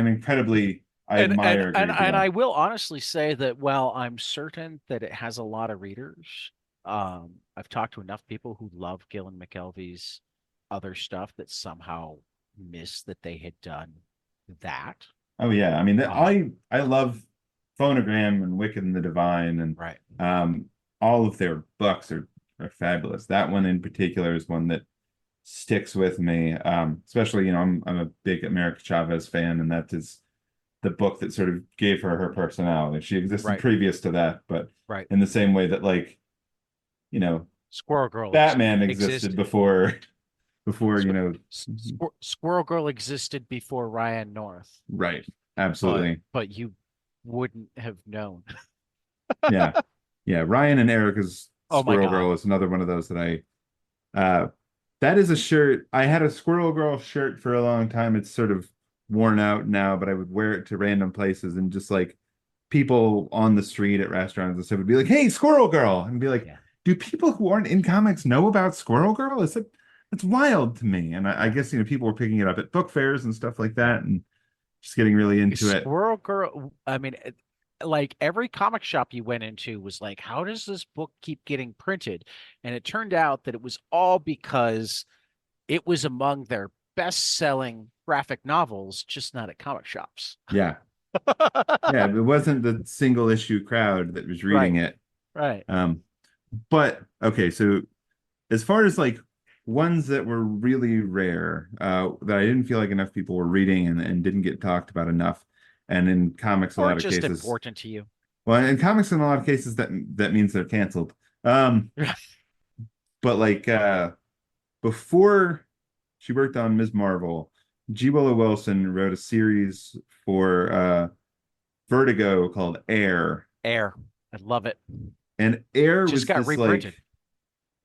incredibly I
And and
admire a
and
great
and I
deal.
will honestly say that while I'm certain that it has a lot of readers, I've talked to enough people who love Gillen McKelvey's other stuff that somehow miss that they had done that.
Oh yeah, I mean
Um,
I love Phonogram and Wicked and the Divine and
right.
um all of their books are fabulous. That one in particular is one that sticks with me. Especially, I'm a big America Chavez fan, and that is the book that sort of gave her her personality. She existed
Right.
previous to that, but
Right.
in the same way that like, you know,
Squirrel Girl
Batman existed
existed.
before,
Squirrel Girl existed before Ryan North,
right.
but
Absolutely.
you wouldn't have known.
Yeah. Yeah. Ryan and Erica's
Oh my
Squirrel Girl
God.
is another one of those that uh that is a shirt. I had a Squirrel Girl shirt for a long time. It's sort of worn out now, but I would wear it to random places and just like people on the street at restaurants and stuff would be like, "Hey, Squirrel Girl," and be like,
Yeah.
"Do people who aren't in comics know about Squirrel Girl?" It's wild to me. And I
Yeah.
guess people were picking it up at book fairs and stuff like
Yeah.
that, and just getting really into it.
Squirrel Girl, I mean, like every comic shop you went into was like, how does this book keep getting printed? And it turned out that it was all because it was among their best-selling graphic novels, just not at comic shops.
Yeah, yeah. It wasn't the single issue crowd that was reading
Right,
it.
right.
Um, but okay, so as far as like ones that were really rare, that I didn't feel like enough people were reading and didn't get talked about enough, and in comics, a
Or
lot of
just
cases,
important to you.
well, in comics, in a lot of cases, that means they're canceled. But like before she worked on Ms. Marvel, G. Willow Wilson wrote a series for Vertigo called Air,
Air. I love it.
and Air
Just
was
got
this like,
reprinted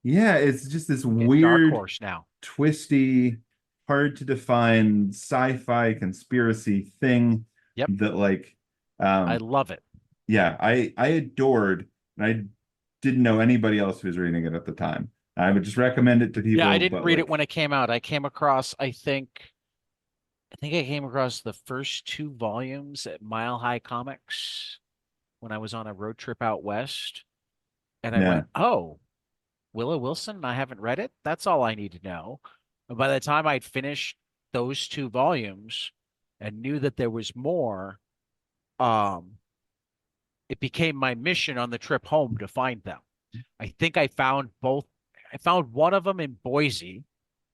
yeah, it's just this
in Dark
weird,
Horse now.
twisty, hard to define sci-fi conspiracy thing
Yep,
that like
I
um
love it.
yeah, I adored, and I didn't know anybody else who was reading it at the time. I would just recommend it to
Yeah, I
people,
didn't
but
read it
like
when it came out. I came across, I think I came across the first two volumes at Mile High Comics when I was on a road trip out west. And I
yeah.
went, oh, Willow Wilson? I haven't read it. That's all I need to know. And by the time I'd finished those two volumes and knew that there was more, um, it became my mission on the trip home to find them. I think I found both. I found one of them in Boise,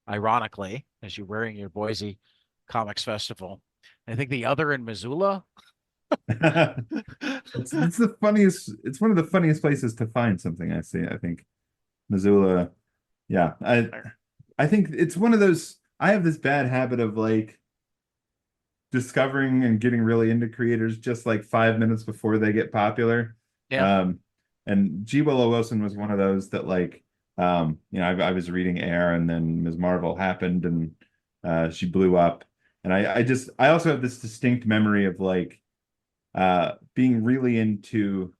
ironically, as you're wearing your Boise Comics Festival. I think the other in Missoula.
It's the funniest, it's one of the funniest places to find something I see, I think. Missoula. Yeah. I think it's one of those I have this bad habit of like discovering and getting really into creators just like 5 minutes before they get popular.
Yeah,
Um, and G. Willow Wilson was one of those that like, I was reading Air and then Ms. Marvel happened and she blew up. And I also have this distinct memory of like being really into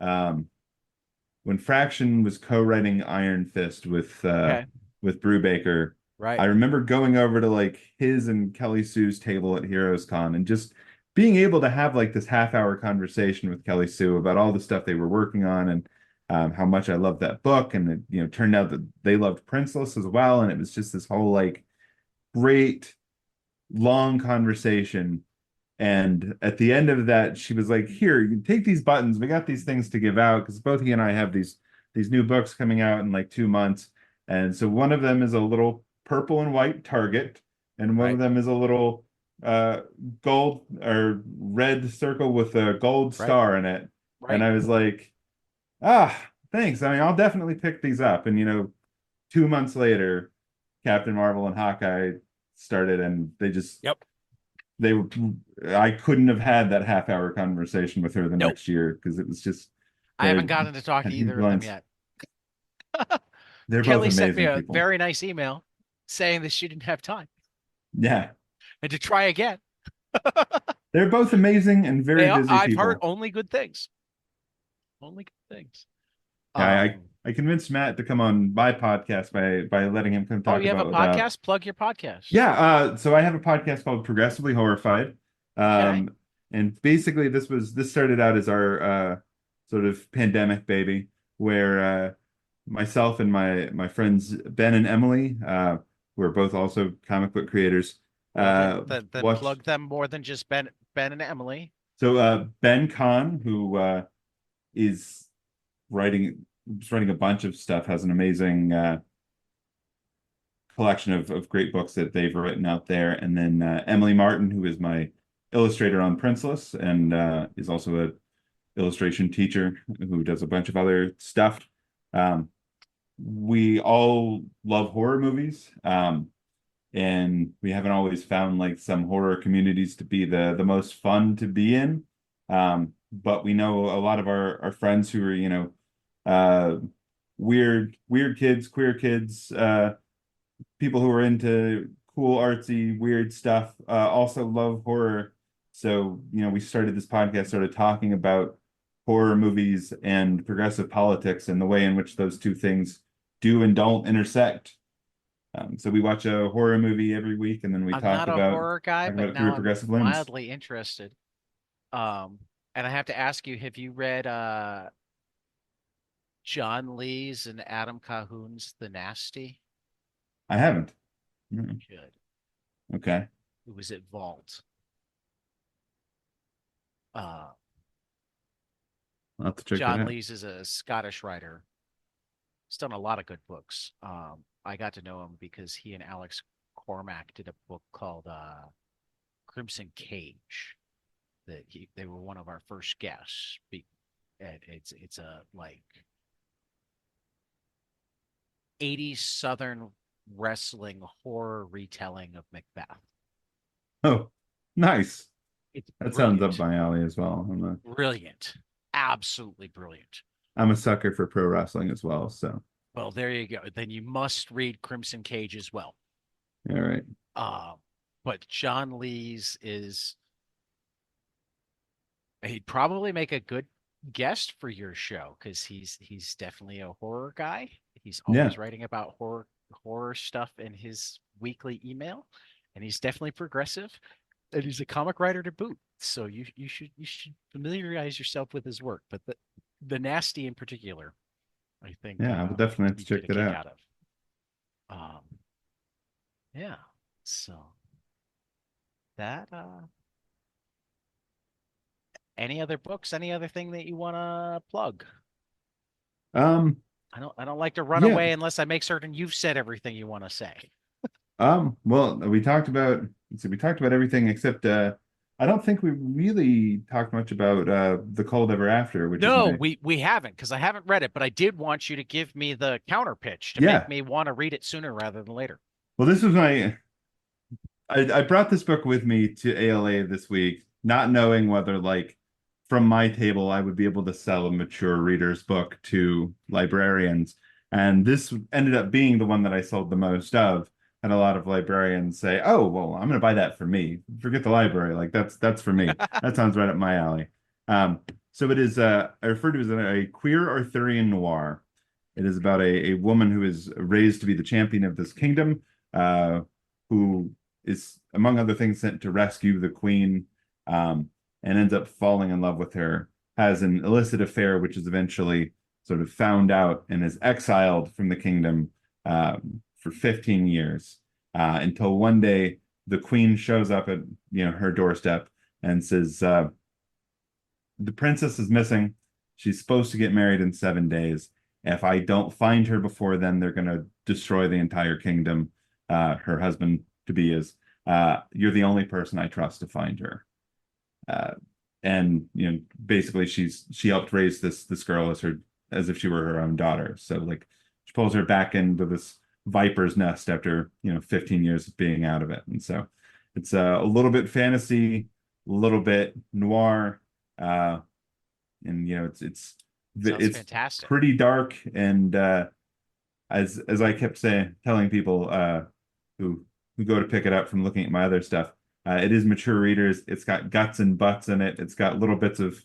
um, when Fraction was co-writing Iron Fist
okay.
with Brubaker. I
Right.
remember going over to like his and Kelly Sue's table at Heroes Con and just being able to have like this half-hour conversation with Kelly Sue about all the stuff they were working on and how much I loved that book. And it, turned out that they loved Princeless as well. And it was just this whole like great long conversation. And at the end of that, she was like, "Here, you take these buttons. We got these things to give out because both he and I have these new books coming out in like 2 months. And so one of them is a little purple and white target, and one of
Right.
them is a little uh gold or red circle with a gold
Right.
star in it." And
Right.
I was like, "Ah, thanks. I mean, I'll definitely pick these up." And 2 months later, Captain Marvel and Hawkeye started, and they just
Yep.
they I couldn't have had that half-hour conversation with her the
Nope.
next year because it was just
I
they
haven't gotten to talk to
had huge
either of them
lines.
yet.
They're both
Kelly sent me
amazing
a
people.
very nice email saying that she didn't have time
Yeah,
and to try again.
they're both amazing and very busy
I've heard
people.
only good things. Only good things.
Yeah,
Um,
I convinced Matt to come on my podcast by letting him come
oh,
talk
you have a
about
podcast? Plug your podcast.
yeah, so I have a podcast called Progressively Horrified.
Okay.
And basically this started out as our sort of pandemic baby where myself and my friends Ben and Emily, who are both also comic book creators,
Plug it. Then
watched
plug them more than just Ben and Emily.
so Ben Kahn, who is writing writing a bunch of stuff, has an amazing collection of great books that they've written out there. And then Emily Martin, who is my illustrator on Princeless and is also a illustration teacher who does a bunch of other stuff. Um, we all love horror movies. And we haven't always found like some horror communities to be the most fun to be in. But we know a lot of our friends who are, uh, weird kids, queer kids, people who are into cool, artsy, weird stuff, also love horror. So, we started this podcast sort of talking about horror movies and progressive politics and the way in which those two things do and don't intersect. So we watch a horror movie every week, and then we
I'm not a horror guy,
talk
but
about it through
now
a
I'm
progressive lens.
mildly interested. Um, and I have to ask you, have you read John Lee's and Adam Cahoon's The Nasty?
I haven't. Mm,
Good.
okay,
It was at Vault. Uh,
I'll have to check that
John
out.
Lees is a Scottish writer. He's done a lot of good books. I got to know him because he and Alex Cormack did a book called Crimson Cage. They were one of our first guests. And it's a like 80s Southern wrestling horror retelling of Macbeth.
Oh, nice.
It's
That sounds up
brilliant,
my alley as well.
brilliant, absolutely brilliant.
I'm a sucker for pro wrestling as well. So,
Well, there you go. Then you must read Crimson Cage as well.
all right.
Uh, but John Lee's is he'd probably make a good guest for your show because he's definitely a horror guy. He's
Yeah,
always writing about horror stuff in his weekly email, and he's definitely progressive, and he's a comic writer to boot. So you should familiarize yourself with his work, but the nasty in particular, I think
yeah, I would definitely have to
you'd get
check
a
that
kick
out.
out of. Um, yeah. So that any other books, any other thing that you want to plug?
Um,
I don't like to run
yeah.
away unless I make certain you've said everything you want to say.
Well, we talked about everything except I don't think we really talked much about The Cold Ever After, which is
No,
my
we haven't because I haven't read it, but I did want you to give me the counter pitch to make
yeah.
me want to read it sooner rather than later.
Well, this was my I brought this book with me to ALA this week, not knowing whether, like, from my table, I would be able to sell a mature reader's book to librarians. And this ended up being the one that I sold the most of. And a lot of librarians say, "Oh, well, I'm going to buy that for me. Forget the library. Like that's for me. That sounds right up my alley." So it is. I refer to it as a queer Arthurian noir. It is about a woman who is raised to be the champion of this kingdom, who is, among other things, sent to rescue the queen, and ends up falling in love with her, has an illicit affair, which is eventually sort of found out and is exiled from the kingdom for 15 years until one day the queen shows up at her doorstep and says, "The princess is missing. She's supposed to get married in 7 days. If I don't find her before then, they're going to destroy the entire kingdom." Her husband to be is, "You're the only person I trust to find her." Uh, and basically she helped raise this girl as if she were her own daughter. So like she pulls her back into this viper's nest after 15 years of being out of it. And so It's a little bit fantasy, a little bit noir, uh, and
Sounds
it's
fantastic.
pretty dark. And as I kept telling people who go to pick it up from looking at my other stuff, it is mature readers. It's got guts and butts in it. It's got little bits of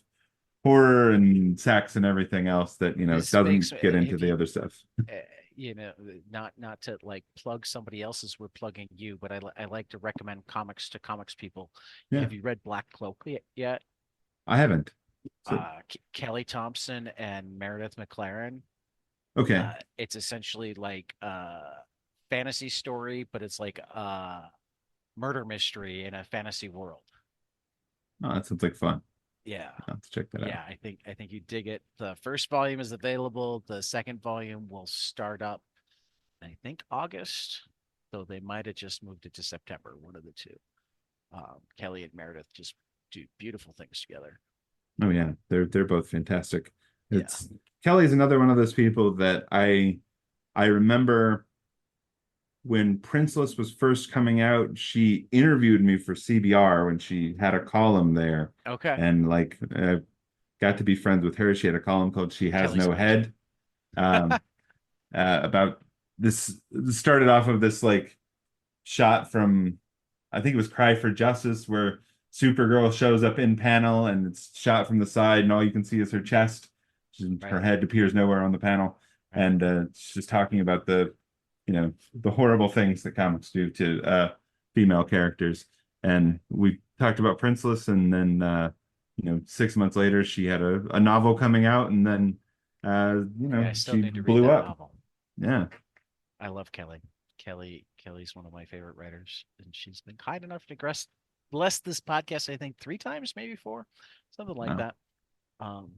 horror and sex and everything else that
This makes
doesn't get into
have
the
you
other stuff.
uh, you know not to like plug somebody else's, we're plugging you, but I like to recommend comics to comics people.
Yeah,
Have you read Black Cloak yet?
I haven't. So
Kelly Thompson and Meredith McLaren.
okay.
It's essentially like a fantasy story, but it's like a murder mystery in a fantasy world.
Oh, that sounds like fun.
Yeah.
I'll have to check that out.
Yeah, I think you dig it. The first volume is available. The second volume will start up, I think, August. So they might have just moved it to September, one of the two. Kelly and Meredith just do beautiful things together.
Oh yeah, they're both fantastic.
Yeah.
It's Kelly's another one of those people that I remember when Princeless was first coming out, she interviewed me for CBR when she had a column there,
Okay.
and like got to be friends with her. She had a column called "She Has
Kelly's
No
amazing.
Head," um, about this started off of this like shot from I think it was Cry for Justice where Supergirl shows up in panel and it's shot from the side and all you can see is her chest.
Right.
Her head appears nowhere on the panel.
Right.
And it's just talking about the horrible things that comics do to female characters. And we talked about Princeless, and then 6 months later she had a novel coming out, and then
Yeah, I still
she
need to read
blew
that
up.
novel.
Yeah.
I love Kelly. Kelly's one of my favorite writers, and she's been kind enough to bless this podcast, I think, 3 times, maybe four, something like
Wow.
that. Um,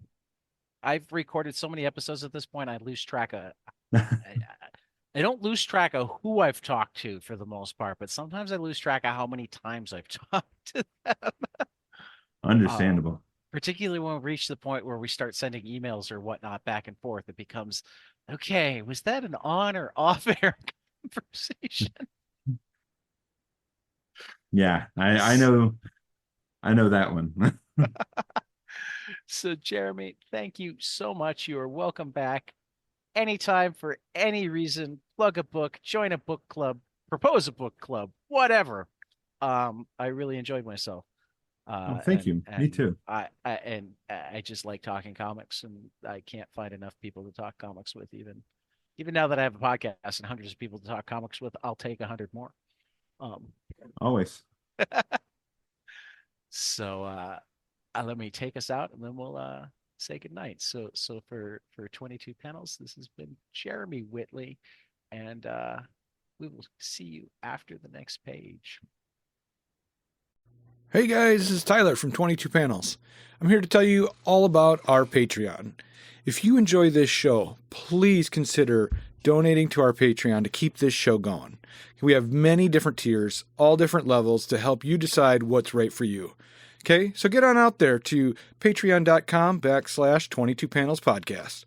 I've recorded so many episodes at this point, I lose track of. I, I don't lose track of who I've talked to for the most part, but sometimes I lose track of how many times I've talked to them. Um,
Understandable.
Particularly when we reach the point where we start sending emails or whatnot back and forth, it becomes, okay, was that an on or off air conversation?
Yeah, I know that one.
So, Jeremy, thank you so much. You are welcome back anytime for any reason. Plug a book, join a book club, propose a book club, whatever. I really enjoyed myself.
Oh,
Uh,
thank
and
you. Me
and
too.
I just like talking comics, and I can't find enough people to talk comics with. Even now that I have a podcast and hundreds of people to talk comics with, I'll take 100 more. Um,
Always.
so let me take us out, and then we'll say goodnight. So for 22 panels, this has been Jeremy Whitley, and we will see you after the next page.
Hey guys, this is Tyler from 22 Panels. I'm here to tell you all about our Patreon. If you enjoy this show, please consider donating to our Patreon to keep this show going. We have many different tiers, all different levels to help you decide what's right for you. Okay, so get on out there to patreon.com/22 Panels Podcast.